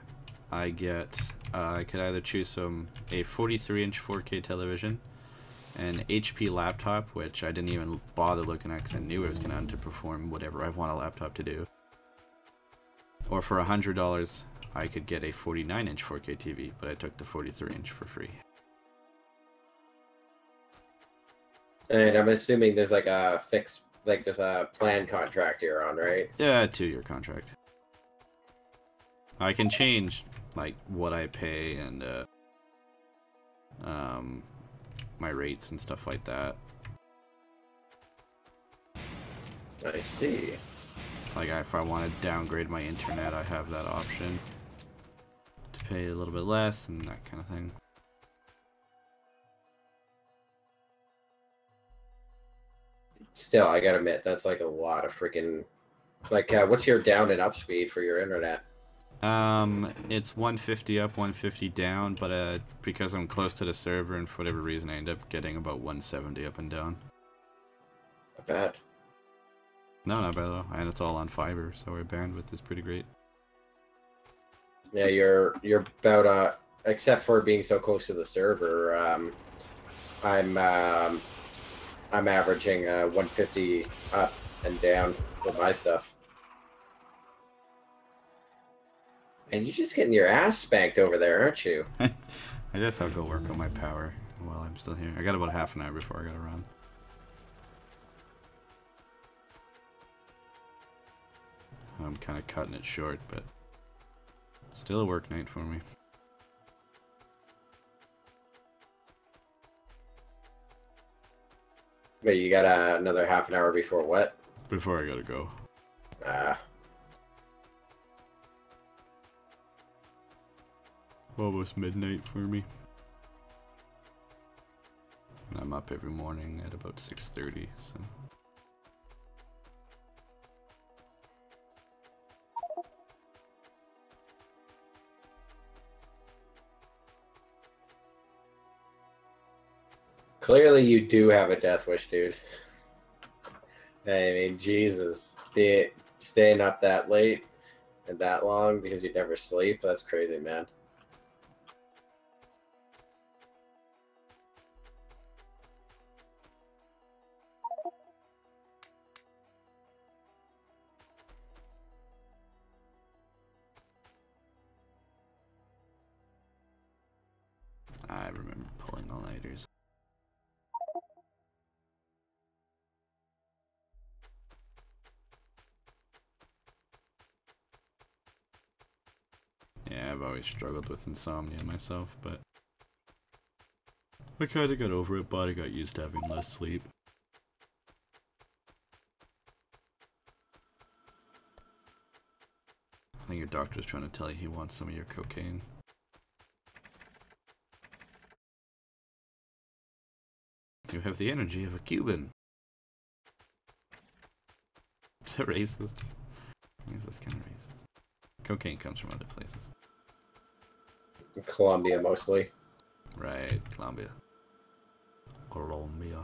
I get, I could either choose a 43-inch 4K television, an HP laptop, which I didn't even bother looking at because I knew it was going to perform whatever I want a laptop to do. Or for $100, I could get a 49-inch 4K TV, but I took the 43-inch for free. And I'm assuming there's like a fixed, like just a plan contract you're on, right? Yeah, 2-year contract. I can change like what I pay and my rates and stuff like that. I see. Like if I want to downgrade my internet, I have that option to pay a little bit less and that kind of thing. Still, I gotta admit, that's like a lot of freaking... Like, what's your down and up speed for your internet? It's 150 up, 150 down, but because I'm close to the server and for whatever reason, I end up getting about 170 up and down. Not bad. No, not bad at all. And it's all on fiber, so our bandwidth is pretty great. Yeah, you're about except for being so close to the server, I'm averaging 150 up and down for my stuff. And you're just getting your ass spanked over there, aren't you? I guess I'll go work on my power while I'm still here. I got about half an hour before I gotta run. I'm kind of cutting it short, but still a work night for me. Wait, you got another half an hour before what? Before I gotta go. Almost midnight for me. And I'm up every morning at about 6:30, so... Clearly, you do have a death wish, dude. I mean, Jesus. Staying up that late and that long because you never sleep, that's crazy, man. Yeah, I've always struggled with insomnia myself, but I kind of got over it. Body got used to having less sleep. I think your doctor's trying to tell you he wants some of your cocaine. You have the energy of a Cuban. Is that racist? I guess that's kind of racist. Cocaine comes from other places. Colombia, mostly. Right, Colombia. Colombia.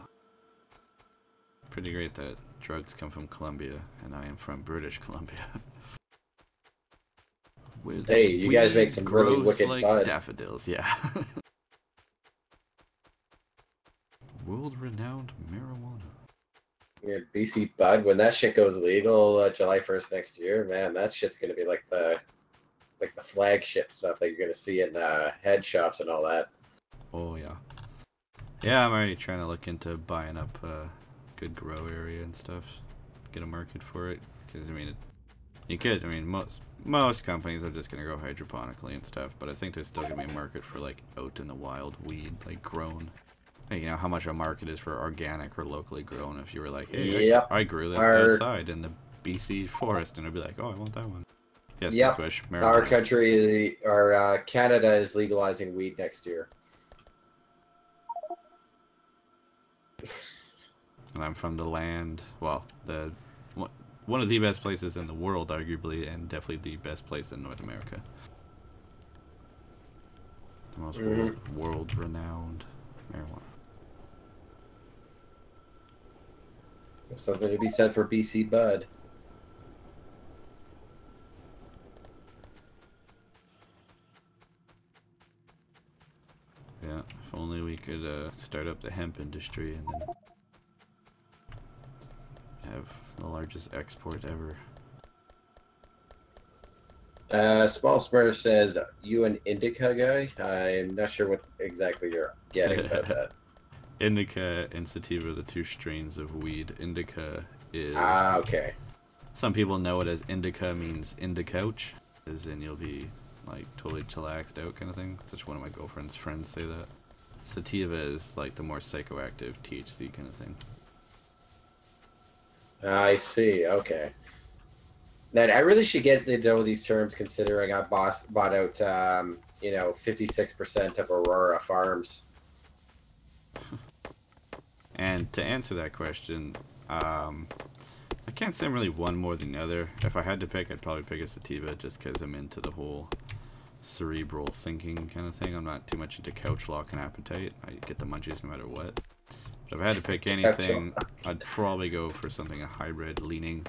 Pretty great that drugs come from Colombia, and I am from British Columbia. Hey, you guys make some really wicked like bud. Daffodils, yeah. World-renowned marijuana. Yeah, BC bud. When that shit goes legal, July 1st next year, man, that shit's gonna be like the flagship stuff that you're gonna see in head shops and all that. Oh yeah. Yeah, I'm already trying to look into buying up a good grow area and stuff. Get a market for it, because I mean, you could. I mean, most companies are just gonna grow hydroponically and stuff, but I think there's still gonna be a market for like out in the wild weed, like grown. Like, you know how much a market is for organic or locally grown. If you were like, hey, yep. I grew this outside in the BC forest, and I'd be like, oh, I want that one. Yes, yep. Bush, Our country, Canada is legalizing weed next year. And I'm from the land, well, one of the best places in the world, arguably, and definitely the best place in North America. The most world-renowned marijuana. There's something to be said for BC bud. Yeah, if only we could start up the hemp industry and then have the largest export ever. Small Smurf says, you an indica guy? I'm not sure what exactly you're getting about that. Indica and sativa are the two strains of weed. Indica is... okay. Some people know it as indica means indicouch, as in you'll be like totally chillaxed out kind of thing. Such one of my girlfriend's friends say that. Sativa is like the more psychoactive THC kind of thing. I see. Okay. Now, I really should get to know these terms, considering I bought out, 56% of Aurora Farms. And to answer that question, I can't say I'm really one more than the other. If I had to pick, I'd probably pick a sativa, just because I'm into the whole cerebral thinking kind of thing. I'm not too much into couch lock and appetite. I get the munchies no matter what. But if I had to pick anything, I'd probably go for something a hybrid, leaning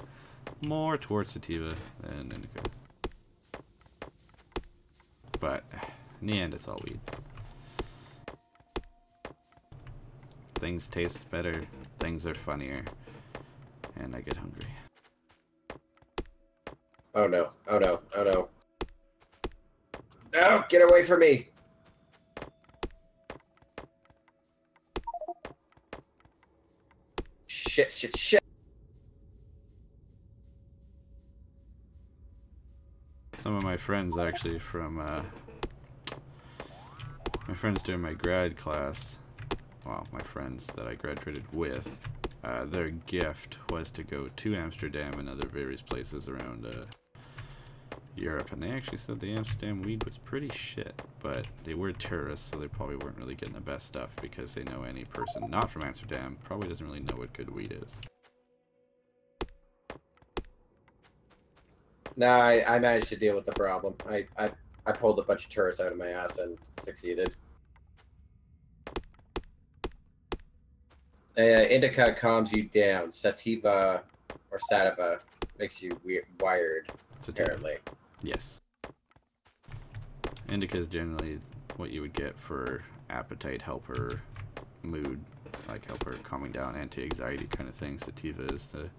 more towards sativa than indica. But in the end, it's all weed. Things taste better, things are funnier, and I get hungry. Oh no, oh no, oh no. No, get away from me! Shit, shit, shit! Some of my friends actually from, my friends during my grad class, well, my friends that I graduated with, their gift was to go to Amsterdam and other various places around Europe, and they actually said the Amsterdam weed was pretty shit, but they were tourists, so they probably weren't really getting the best stuff, because they know any person not from Amsterdam probably doesn't really know what good weed is. No, I managed to deal with the problem. I pulled a bunch of tourists out of my ass and succeeded. Indica calms you down. Sativa or sativa makes you wired, apparently. Yes. Indica is generally what you would get for appetite helper, mood, like helper, calming down, anti-anxiety kind of thing. Sativa is the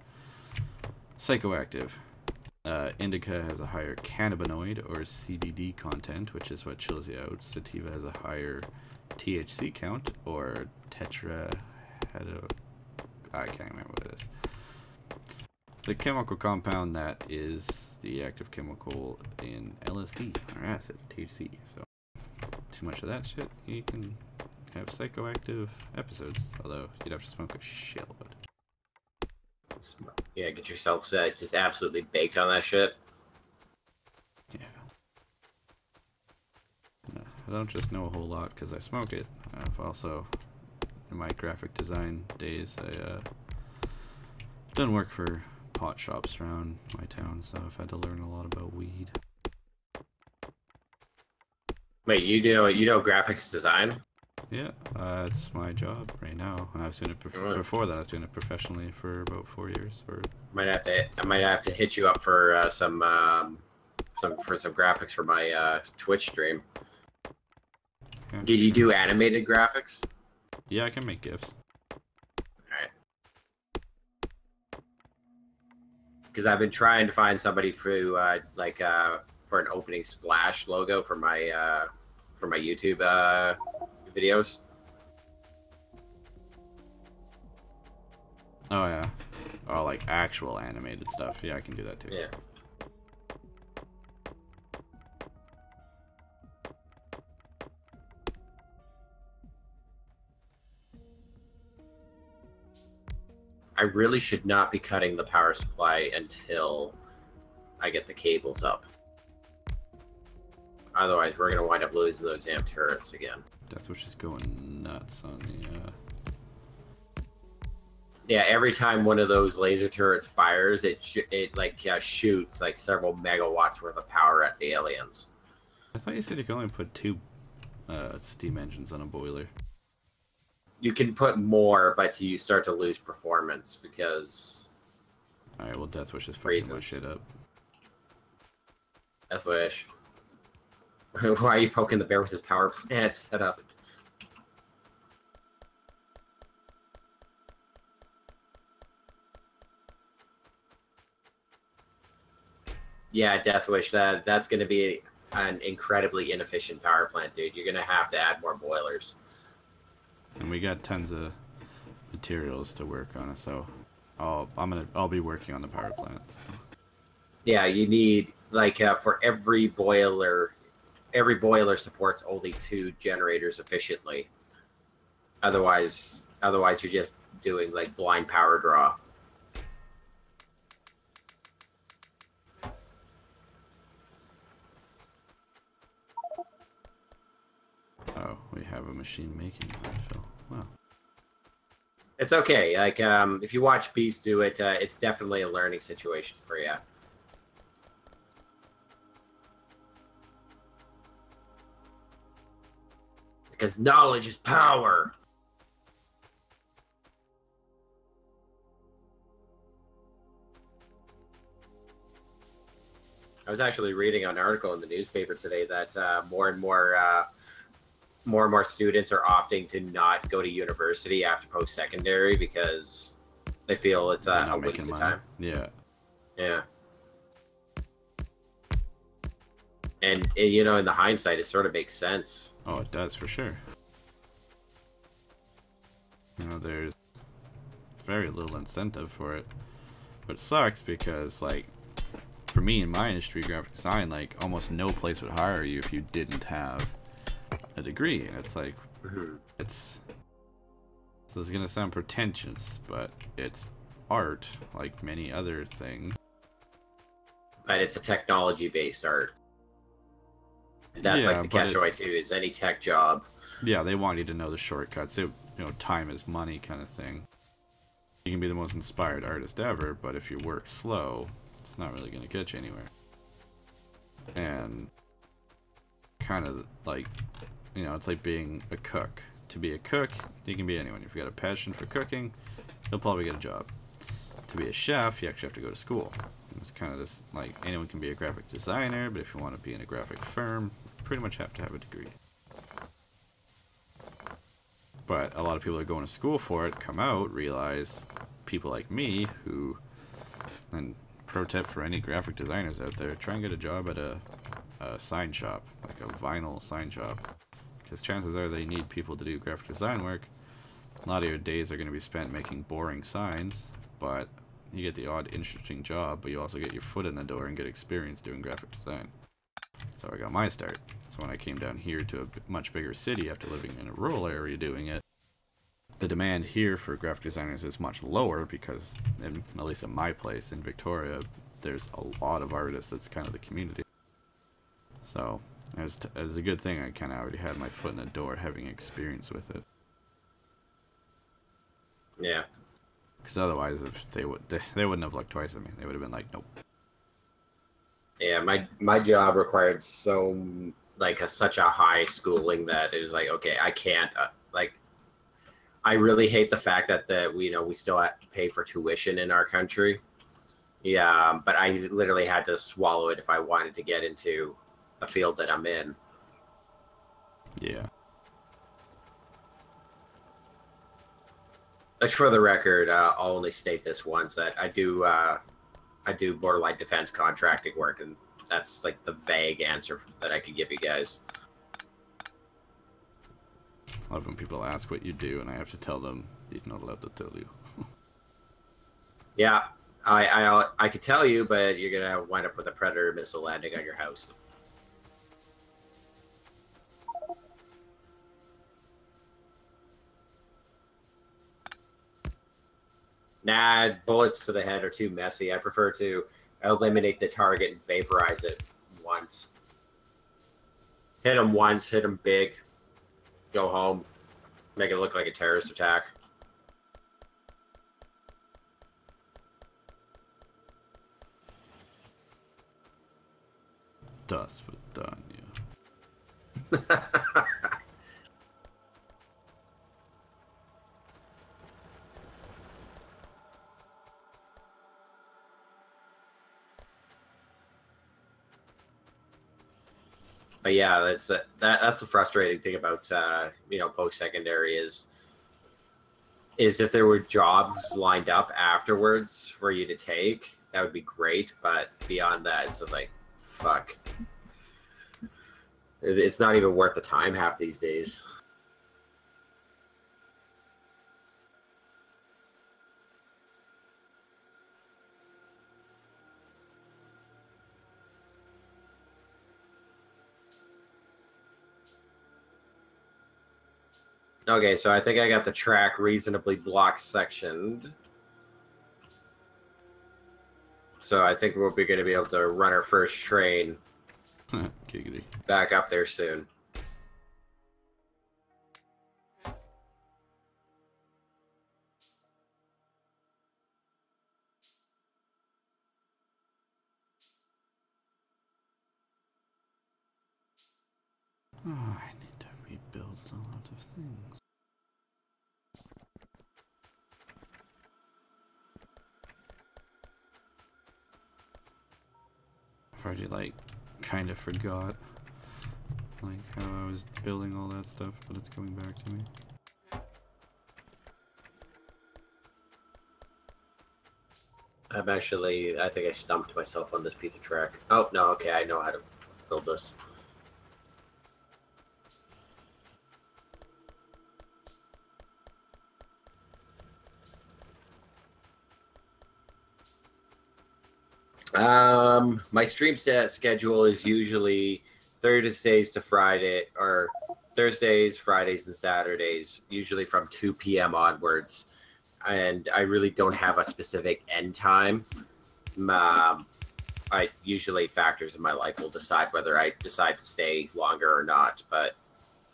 psychoactive. Indica has a higher cannabinoid or CBD content, which is what chills you out. Sativa has a higher THC count or I can't remember what it is. The chemical compound that is the active chemical in LSD, or acid, THC. So, too much of that shit, you can have psychoactive episodes. Although, you'd have to smoke a shitload. Yeah, get yourself just absolutely baked on that shit. Yeah. No, I don't just know a whole lot because I smoke it. I've also, in my graphic design days, done work for pot shops around my town, so I've had to learn a lot about weed. Wait, you know graphics design? Yeah, it's my job right now. And I was doing it before that. I was doing it professionally for about 4 years. Or I might have to hit you up for some graphics for my Twitch stream. Okay. Did you do animated graphics? Yeah, I can make GIFs. Alright. Because I've been trying to find somebody for for an opening splash logo for my YouTube videos. Oh yeah. Oh, like actual animated stuff. Yeah, I can do that too. Yeah. I really should not be cutting the power supply until I get the cables up. Otherwise, we're going to wind up losing those damn turrets again. Deathwish is going nuts on the, Yeah, every time one of those laser turrets fires, it shoots like several megawatts worth of power at the aliens. I thought you said you could only put 2 steam engines on a boiler. You can put more, but you start to lose performance because... Alright, well Deathwish is fucking my shit up. Deathwish. Why are you poking the bear with his power plant set up? Yeah, Deathwish, that's going to be an incredibly inefficient power plant, dude. You're going to have to add more boilers. And we got tons of materials to work on it, so I'll be working on the power plant. So. Yeah, you need for every boiler supports only 2 generators efficiently. Otherwise you're just doing like blind power draw. Oh, we have a machine making landfill. Wow. It's okay. If you watch Beast do it, it's definitely a learning situation for you. Because knowledge is power. I was actually reading an article in the newspaper today that more and more students are opting to not go to university after post-secondary because they feel it's a waste of time. Yeah. Yeah. And you know, in the hindsight, it sort of makes sense. Oh, it does for sure. You know, there's very little incentive for it, but it sucks because, like, for me in my industry, graphic design, like, almost no place would hire you if you didn't have a degree. And it's like, it's, so it's gonna sound pretentious, but it's art, like many other things. But it's a technology-based art. That's like the catch-22 is any tech job. Yeah, they want you to know the shortcuts. You know, time is money kind of thing. You can be the most inspired artist ever, but if you work slow, it's not really going to get you anywhere. And kind of like, you know, it's like being a cook. To be a cook, you can be anyone. If you got a passion for cooking, you'll probably get a job. To be a chef, you actually have to go to school. It's kind of this, like, anyone can be a graphic designer, but if you want to be in a graphic firm, you pretty much have to have a degree. But a lot of people that go into school for it come out, realize people like me who, and pro tip for any graphic designers out there, try and get a job at a sign shop, like a vinyl sign shop, because chances are they need people to do graphic design work. A lot of your days are going to be spent making boring signs, but you get the odd interesting job, but you also get your foot in the door and get experience doing graphic design. So I got my start. So when I came down here to a much bigger city after living in a rural area doing it, the demand here for graphic designers is much lower because, at least in my place in Victoria, there's a lot of artists. That's kind of the community. So it was a good thing I kind of already had my foot in the door, having experience with it. Yeah. Because otherwise, if they wouldn't have looked twice at me. They would have been like, nope. Yeah, my job required such a high schooling that it was like, okay, I can't I really hate the fact that we still have to pay for tuition in our country. Yeah, but I literally had to swallow it if I wanted to get into a field that I'm in. Yeah. For the record, I'll only state this once, that I do borderline defense contracting work, and that's like the vague answer that I could give you guys. I love when people ask what you do, and I have to tell them he's not allowed to tell you. Yeah, I could tell you, but you're gonna wind up with a Predator missile landing on your house. Nah, bullets to the head are too messy. I prefer to eliminate the target and vaporize it once. Hit them once, hit them big, go home, make it look like a terrorist attack. Das wird done, yeah. But yeah, that's the frustrating thing about post-secondary is if there were jobs lined up afterwards for you to take, that would be great. But beyond that, it's like, fuck, it's not even worth the time half these days. Okay, so I think I got the track reasonably block sectioned. So I think we're going to be able to run our first train Giggity. back up there soon. Oh, I need to rebuild a lot of things. I've already, kind of forgot, how I was building all that stuff, but it's coming back to me. I think I stumped myself on this piece of track. Oh, no, okay, I know how to build this. My stream schedule is usually Thursdays to Friday, or Thursdays, Fridays, and Saturdays, usually from 2 p.m. onwards. And I really don't have a specific end time. I usually factors in my life will decide whether I decide to stay longer or not. But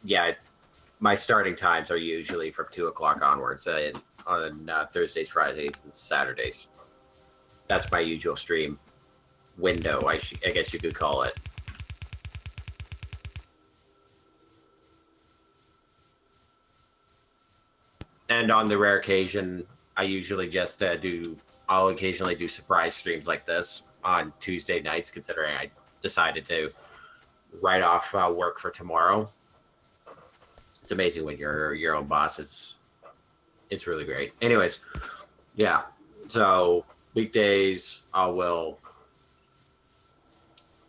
yeah, my starting times are usually from 2 o'clock onwards on Thursdays, Fridays, and Saturdays. That's my usual stream window, I guess you could call it. And on the rare occasion, I usually just I'll occasionally do surprise streams like this on Tuesday nights, considering I decided to write off work for tomorrow. It's amazing when you're your own boss. It's really great. Anyways, yeah. So weekdays,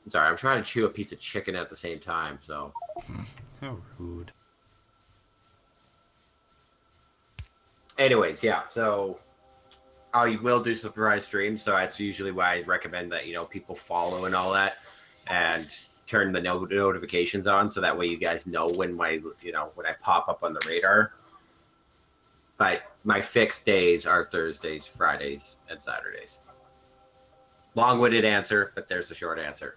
sorry, I'm trying to chew a piece of chicken at the same time, so. How rude. Anyways, yeah, so I will do surprise streams, so that's usually why I recommend that people follow and all that, and turn the notifications on, so that way you guys know when when I pop up on the radar. But my fixed days are Thursdays, Fridays, and Saturdays. Long-winded answer, but there's a short answer.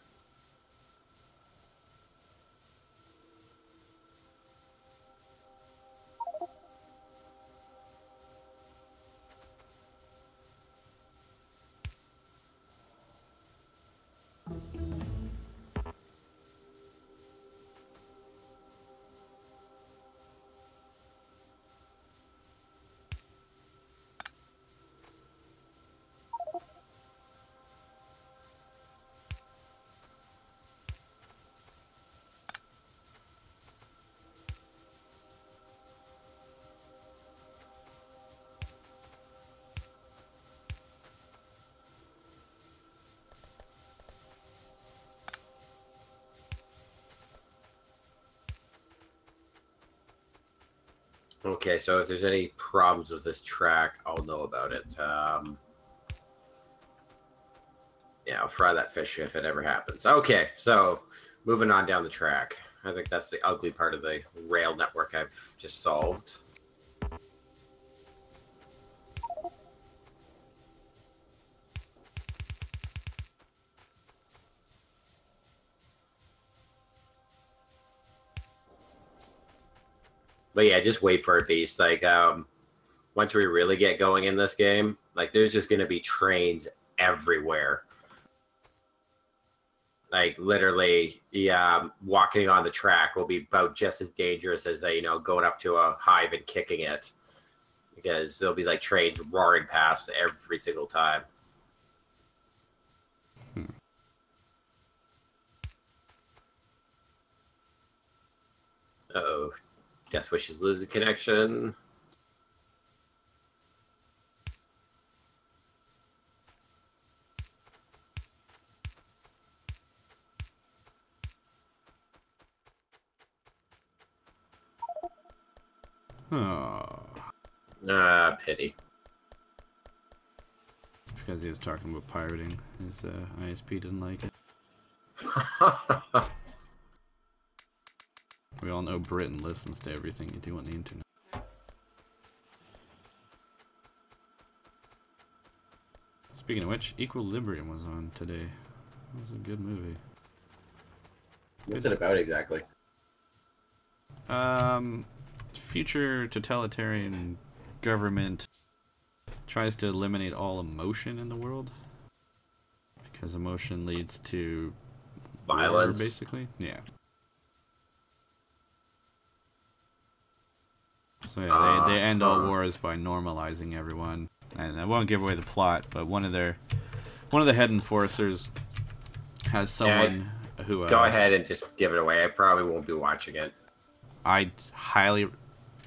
Okay, so if there's any problems with this track, I'll know about it. Yeah, I'll fry that fish if it ever happens. Okay, so moving on down the track. I think that's the ugly part of the rail network I've just solved. But yeah, just wait for it, Beast. Like, once we really get going in this game, like, there's just going to be trains everywhere. Like, literally, walking on the track will be about just as dangerous as, going up to a hive and kicking it. Because there'll be, like, trains roaring past every single time. Uh-oh. Death Wishes losing connection. Oh. Ah, pity. Because he was talking about pirating. His ISP didn't like it. We all know Britain listens to everything you do on the internet. Speaking of which, Equilibrium was on today. It was a good movie. What's it about exactly? Future totalitarian government tries to eliminate all emotion in the world. Because emotion leads to violence, war, basically. Yeah. So yeah, they end all wars by normalizing everyone. And I won't give away the plot, but one of the head enforcers has someone who go ahead and just give it away. I probably won't be watching it. I'd highly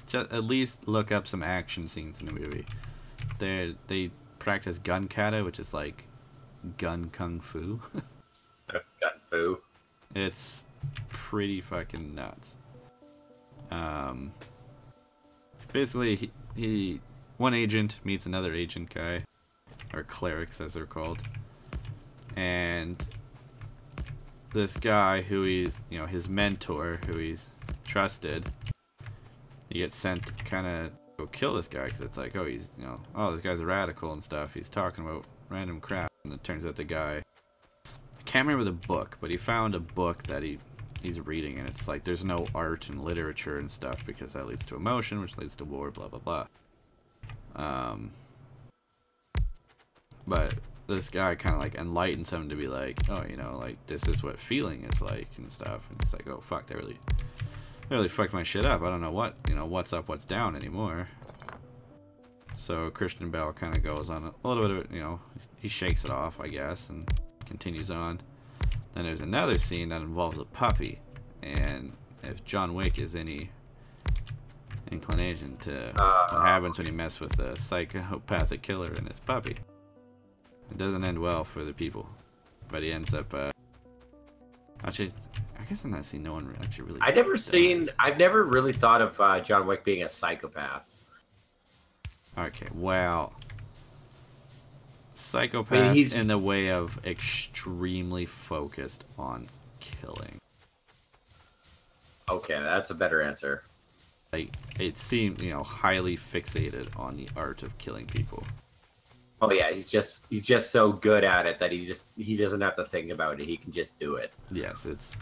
just at least look up some action scenes in the movie. They practice gun kata, which is like gun kung fu. Gun fu. It's pretty fucking nuts. Basically, one agent meets another agent guy, or clerics as they're called, and this guy who he's, his mentor, who he's trusted, he gets sent to kind of go kill this guy, because it's like, oh, he's, oh, this guy's a radical and stuff, he's talking about random crap, and it turns out the guy, I can't remember the book, but he found a book that he's reading, and it's like there's no art and literature and stuff because that leads to emotion, which leads to war, blah blah blah. But this guy kind of like enlightens him to be like, oh, like this is what feeling is like and stuff, and it's like, oh fuck, that really fucked my shit up. I don't know what's up, what's down anymore. So Christian Bale kind of goes on a little bit of it, he shakes it off, I guess, and continues on. Then there's another scene that involves a puppy, and if John Wick is any inclination to what happens when you mess with a psychopathic killer and his puppy, it doesn't end well for the people. But he ends up, actually, I guess in that scene, no one actually really. I've never really thought of John Wick being a psychopath. Okay, well, Psychopath he's in the way of extremely focused on killing. okay. That's a better answer. Like, it seemed, highly fixated on the art of killing people. Oh yeah, he's just so good at it that he doesn't have to think about it. He can just do it. Yes, it's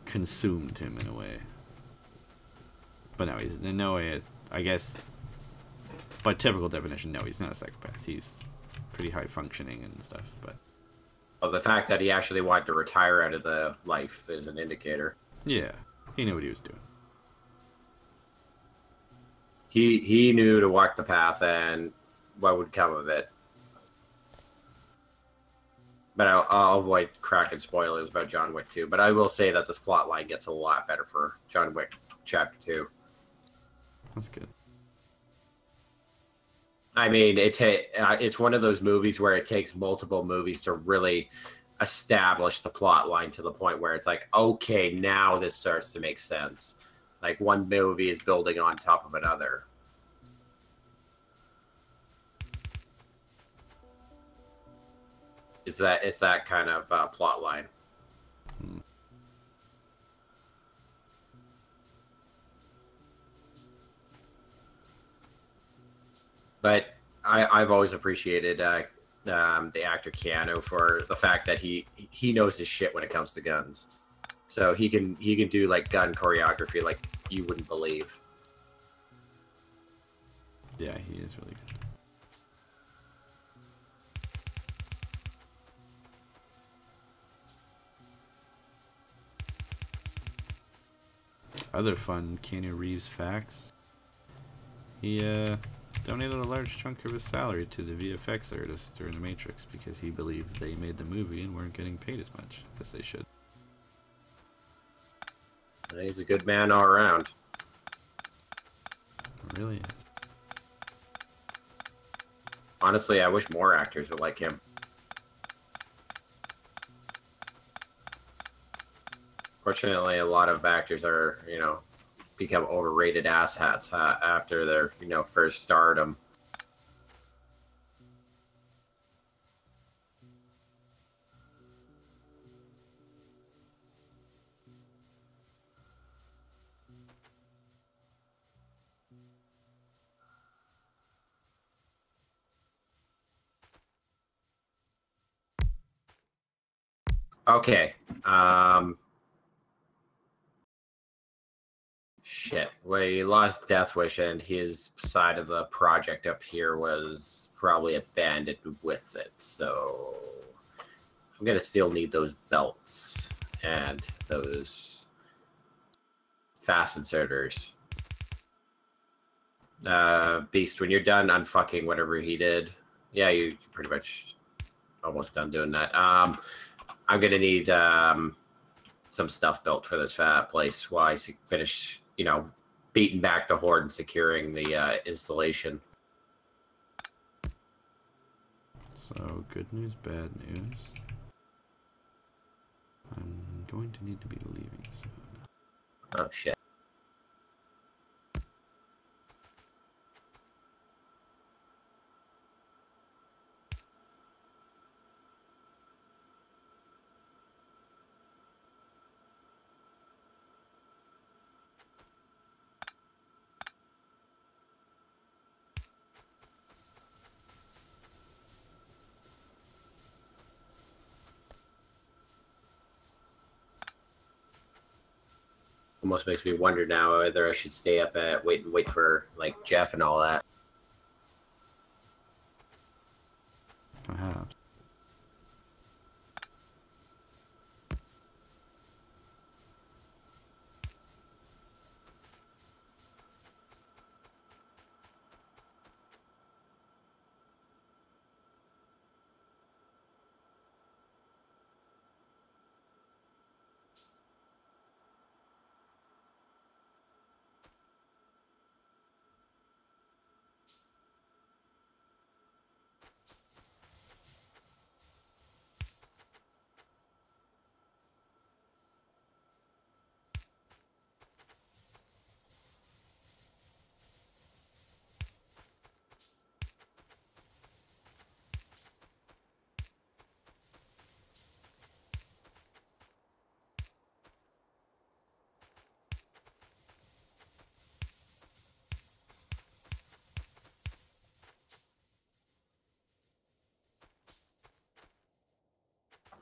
consumed him in a way. But no, he's in no way, I guess, by typical definition, no, he's not a psychopath. He's pretty high functioning and stuff, but... Well, the fact that he actually wanted to retire out of the life is an indicator. Yeah, he knew what he was doing. He knew to walk the path and what would come of it. But I'll avoid cracking spoilers about John Wick 2. But I will say that this plot line gets a lot better for John Wick Chapter 2. That's good. I mean, it's one of those movies where it takes multiple movies to really establish the plot line to the point where it's like, okay, now this starts to make sense. Like one movie is building on top of another. It's that kind of plot line. But I've always appreciated the actor Keanu for the fact that he knows his shit when it comes to guns. So he can do like gun choreography like you wouldn't believe. Yeah, he is really good. Other fun Keanu Reeves facts. He donated a large chunk of his salary to the VFX artists during The Matrix because he believed they made the movie and weren't getting paid as much as they should. He's a good man all around. It really is. Honestly, I wish more actors would like him. Fortunately, a lot of actors are, become overrated asshats after their, first stardom. Okay. Shit. We lost Death Wish, and his side of the project up here was probably abandoned with it. So I'm gonna still need those belts and those fast inserters. Beast, when you're done unfucking whatever he did, yeah, you're pretty much almost done doing that. I'm gonna need some stuff built for this place while I finish, beating back the horde and securing the installation. So, good news, bad news. I'm going to need to be leaving soon. Oh, shit. Almost makes me wonder now whether I should stay up and wait for like Jeff and all that. Perhaps.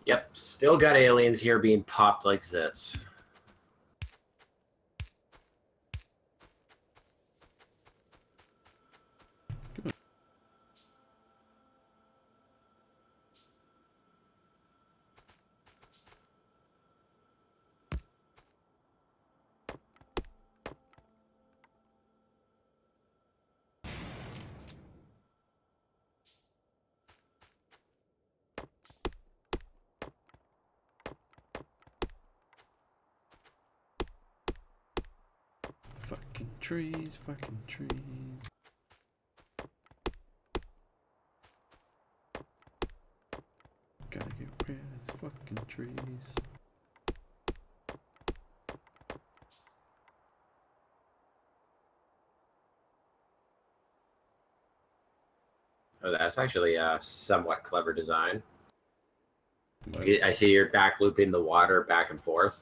Yep, still got aliens here being popped like zits. Fucking trees, fucking trees. Gotta get rid of these fucking trees. Oh, that's actually a somewhat clever design. But, I see you're back looping the water back and forth.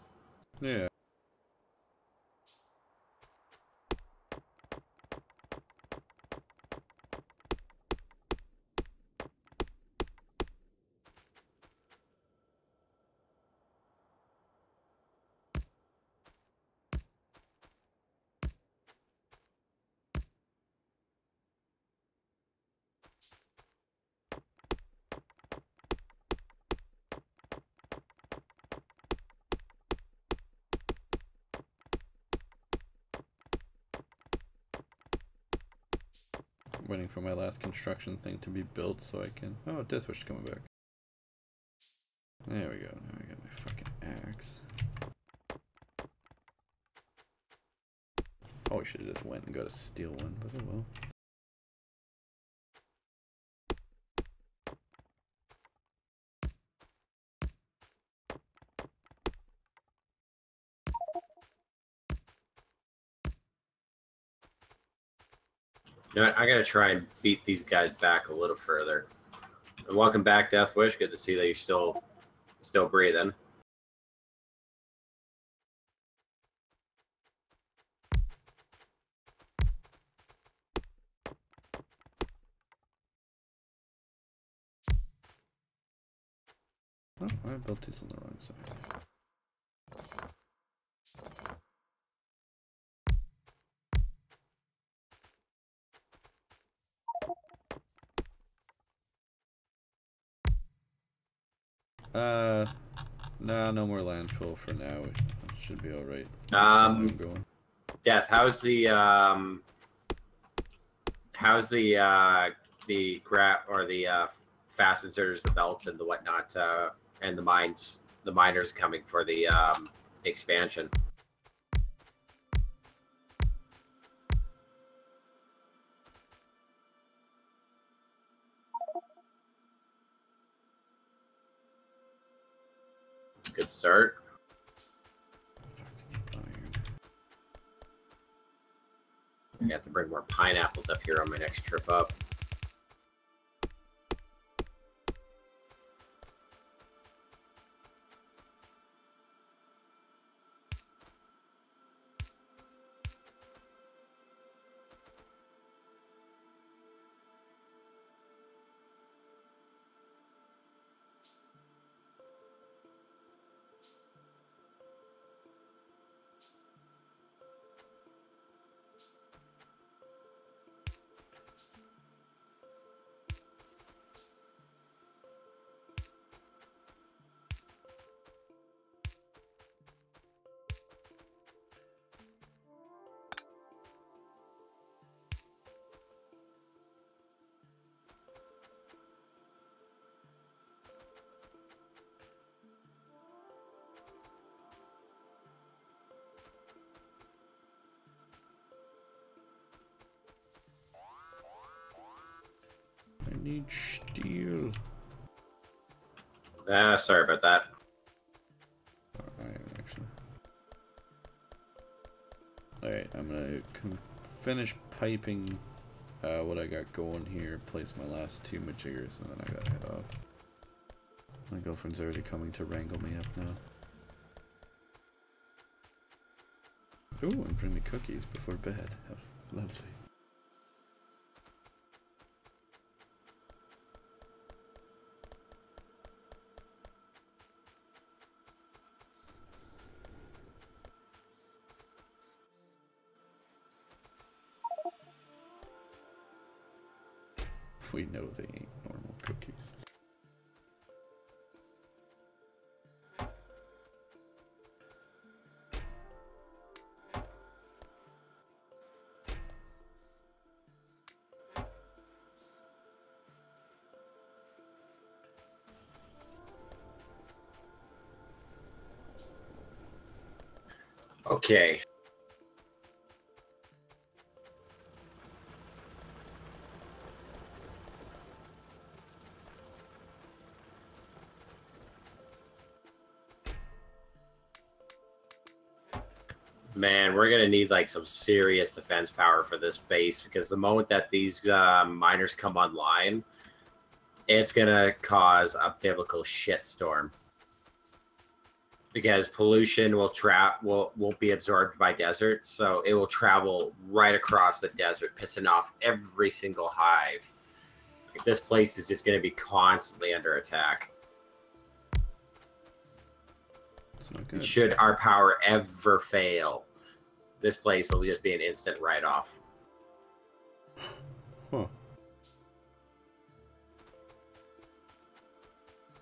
yeah. Waiting for my last construction thing to be built so I can... Oh, Deathwish coming back. There we go. Now I got my fucking axe. Probably should have just went and got a steel one, but oh well. You know what? I'm gonna try and beat these guys back a little further. And welcome back, Deathwish. Good to see that you're still breathing. Oh, I built these on the wrong side. Nah, no more landfill for now. It should be alright. Going. Death, how's the grab or the fast inserters, the belts, and the whatnot, and the miners coming for the expansion? Good start. I have to bring more pineapples up here on my next trip up. I need steel. Sorry about that. Alright, actually. Alright, I'm gonna finish piping what I got going here, place my last 2 majiggers, and then I gotta head off. My girlfriend's already coming to wrangle me up now. Ooh, and bring me cookies before bed. Oh, lovely. We know they ain't normal cookies. Okay. Man, we're gonna need like some serious defense power for this base, because the moment that these miners come online, it's gonna cause a biblical shitstorm. Because pollution will be absorbed by deserts, so it will travel right across the desert, pissing off every single hive. Like, this place is just gonna be constantly under attack. It's not good. Should our power ever fail, this place will just be an instant write-off. Huh.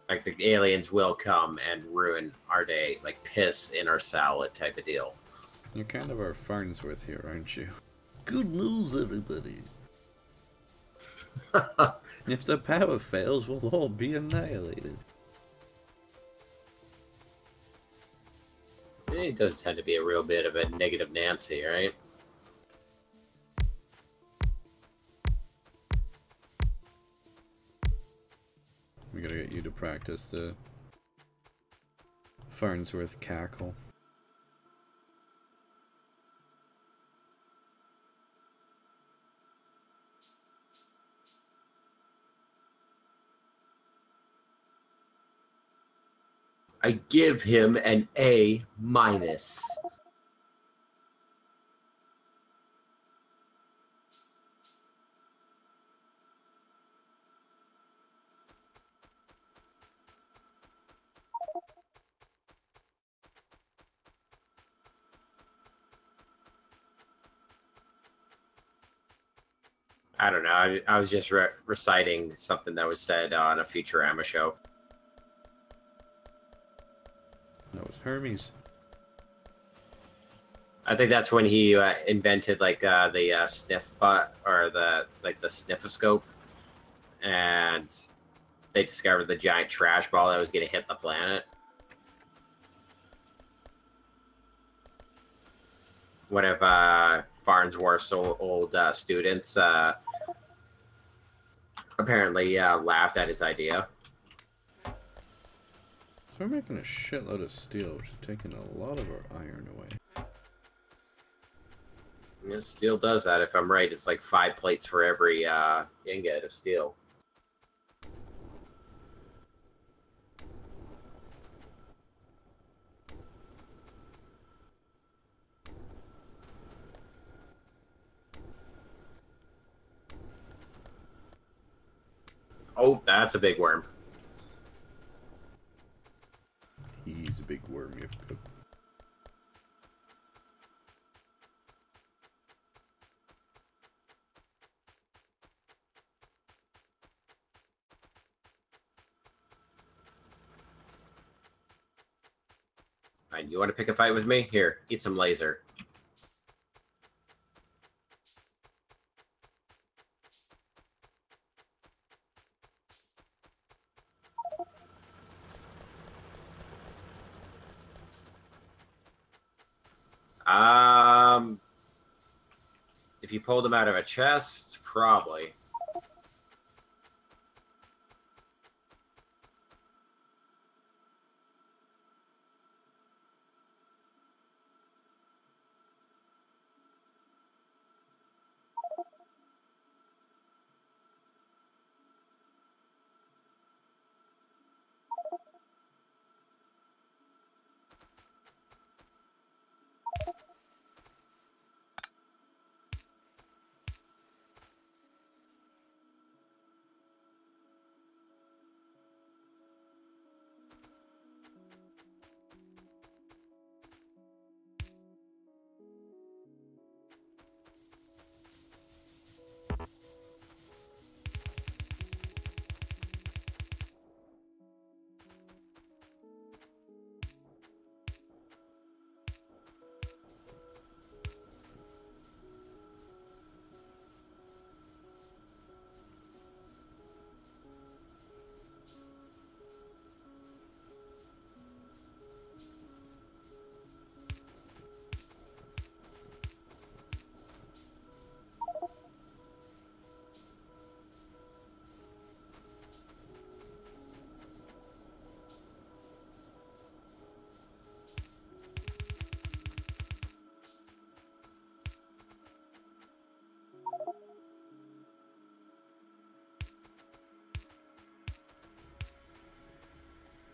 Like, the aliens will come and ruin our day, like piss in our salad type of deal. You're kind of our Farnsworth here, aren't you? Good news, everybody. If the power fails, we'll all be annihilated. It does tend to be a real bit of a negative Nancy, right? We gotta get you to practice the Farnsworth cackle. I give him an A minus. I don't know. I was just reciting something that was said on a Futurama show. That was Hermes. I think that's when he invented like the sniff butt, or the sniffoscope, and they discovered the giant trash ball that was going to hit the planet. One of Farnsworth's old students apparently laughed at his idea. So we're making a shitload of steel, which is taking a lot of our iron away. Yeah, steel does that. If I'm right, it's like 5 plates for every ingot of steel. Oh, that's a big worm. He's a big worm, you cook. Fine, you want to pick a fight with me? Here, eat some laser. If you pulled them out of a chest, probably.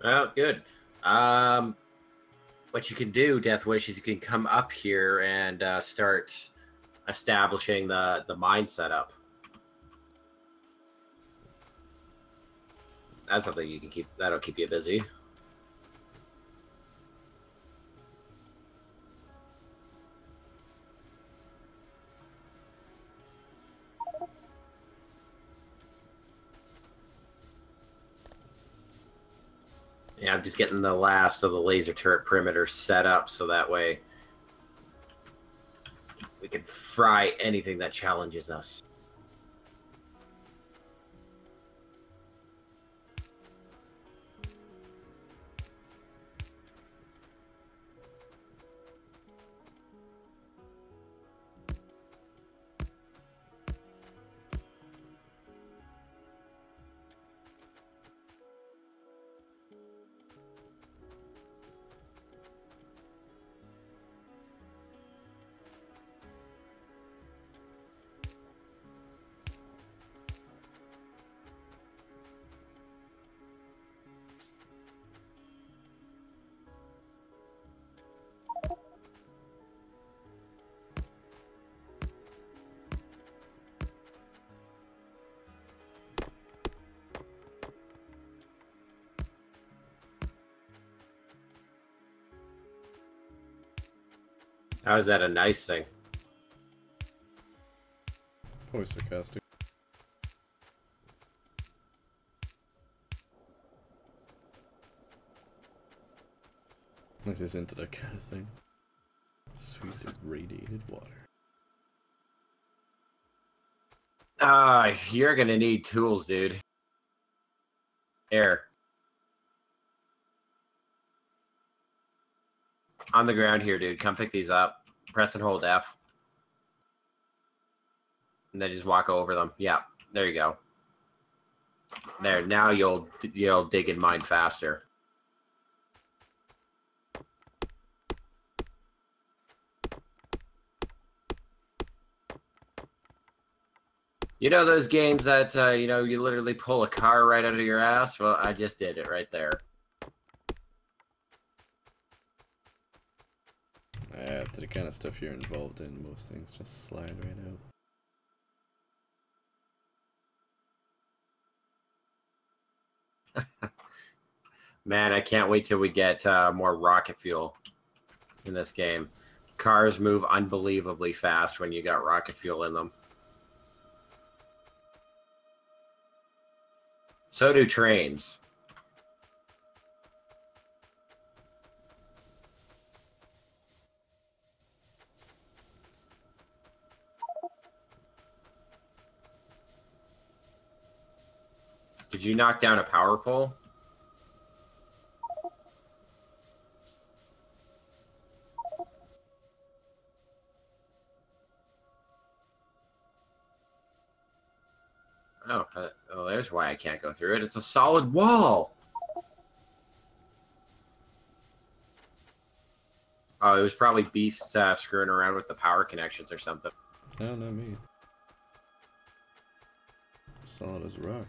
Well, good. Um, what you can do, Death Wish, is you can come up here and start establishing the mine setup. That's something you can keep. That'll keep you busy. Yeah, I'm just getting the last of the laser turret perimeter set up so that way we can fry anything that challenges us. How is that a nice thing? Always sarcastic. This isn't that kind of thing. Sweet radiated water. You're gonna need tools, dude. Here. On the ground here, dude. Come pick these up. Press and hold F. And then just walk over them. Yeah, there you go. There, now you'll dig and mine faster. You know those games that, you literally pull a car right out of your ass? Well, I just did it right there. To the kind of stuff you're involved in, most things just slide right out. Man, I can't wait till we get more rocket fuel in this game. Cars move unbelievably fast when you got rocket fuel in them. So do trains. Did you knock down a power pole? Oh, there's why I can't go through it. It's a solid wall. Oh, it was probably Beast screwing around with the power connections or something. No, not me. Solid as a rock.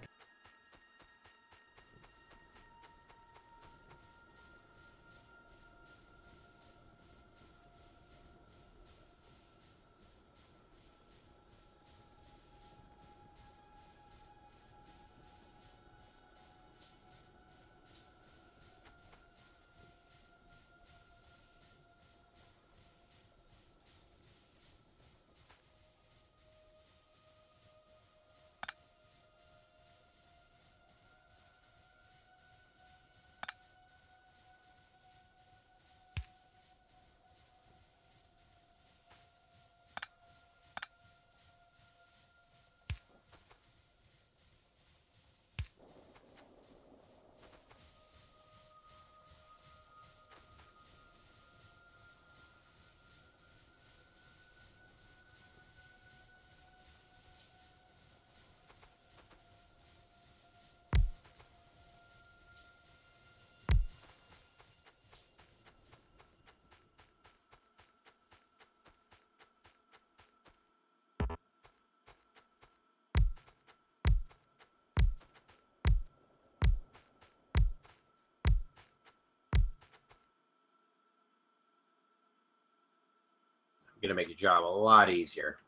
Gonna make your job a lot easier.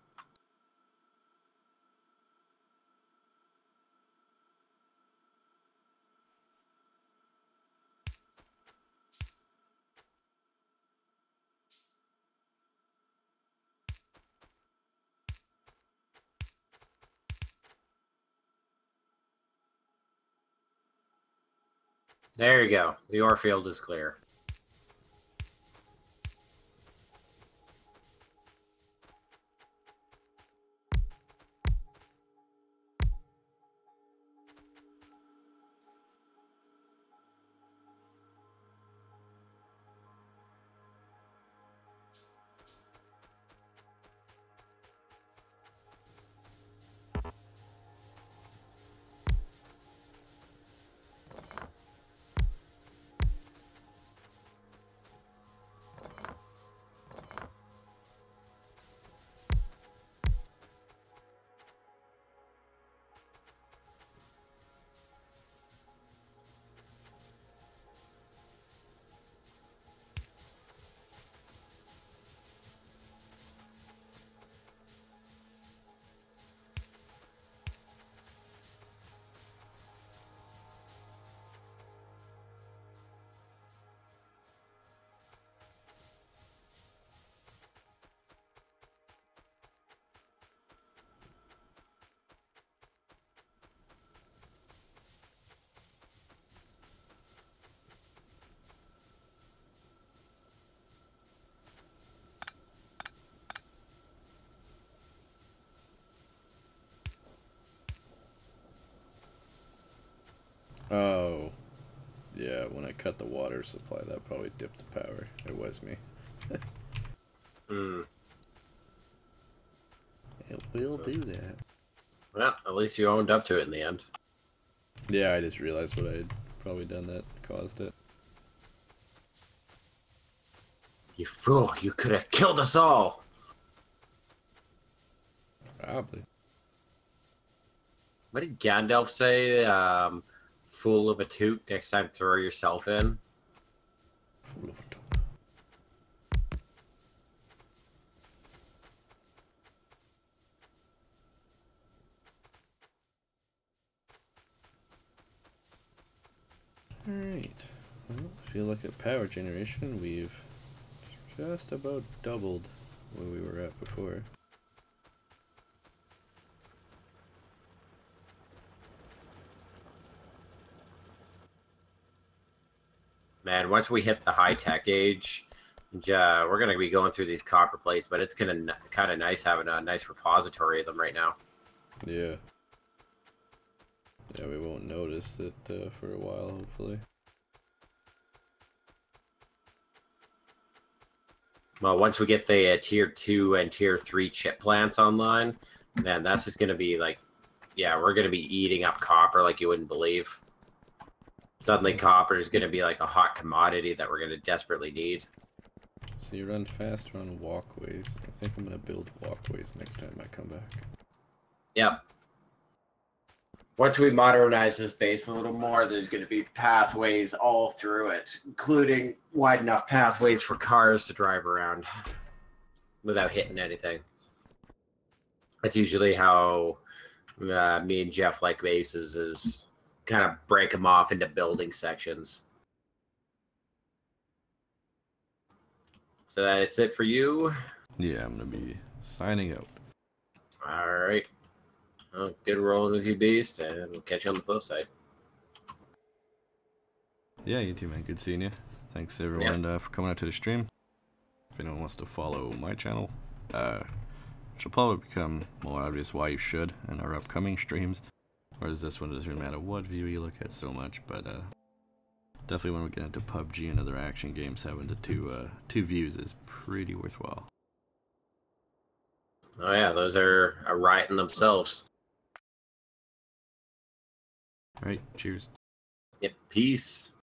There you go. The ore field is clear. Oh. Yeah, when I cut the water supply, that probably dipped the power. It was me. Hmm. It will do that. Well, at least you owned up to it in the end. Yeah, I just realized what I had probably done that caused it. You fool! You could have killed us all! Probably. What did Gandalf say? Fool of a toot, next time throw yourself in. Fool of a toad. Alright. Well, if you look at power generation, we've just about doubled where we were at before. Man, once we hit the high-tech age, we're going to be going through these copper plates, but it's going to kind of nice having a nice repository of them right now. Yeah. Yeah, we won't notice it for a while, hopefully. Well, once we get the tier 2 and tier 3 chip plants online, man, that's just going to be like, yeah, we're going to be eating up copper like you wouldn't believe. Suddenly copper is going to be like a hot commodity that we're going to desperately need. So you run faster on walkways. I think I'm going to build walkways next time I come back. Yep. Once we modernize this base a little more, there's going to be pathways all through it, including wide enough pathways for cars to drive around without hitting anything. That's usually how me and Jeff like bases, is kind of break them off into building sections. So that's it for you? Yeah, I'm going to be signing out. All right. Well, good rolling with you, Beast, and we'll catch you on the flip side. Yeah, you too, man. Good seeing you. Thanks, everyone, for coming out to the stream. If anyone wants to follow my channel, which will probably become more obvious why you should in our upcoming streams. Whereas this one, it doesn't really matter what view you look at so much, but definitely when we get into PUBG and other action games, having the two views is pretty worthwhile. Oh yeah, those are a riot in themselves. Alright, cheers. Yep, peace.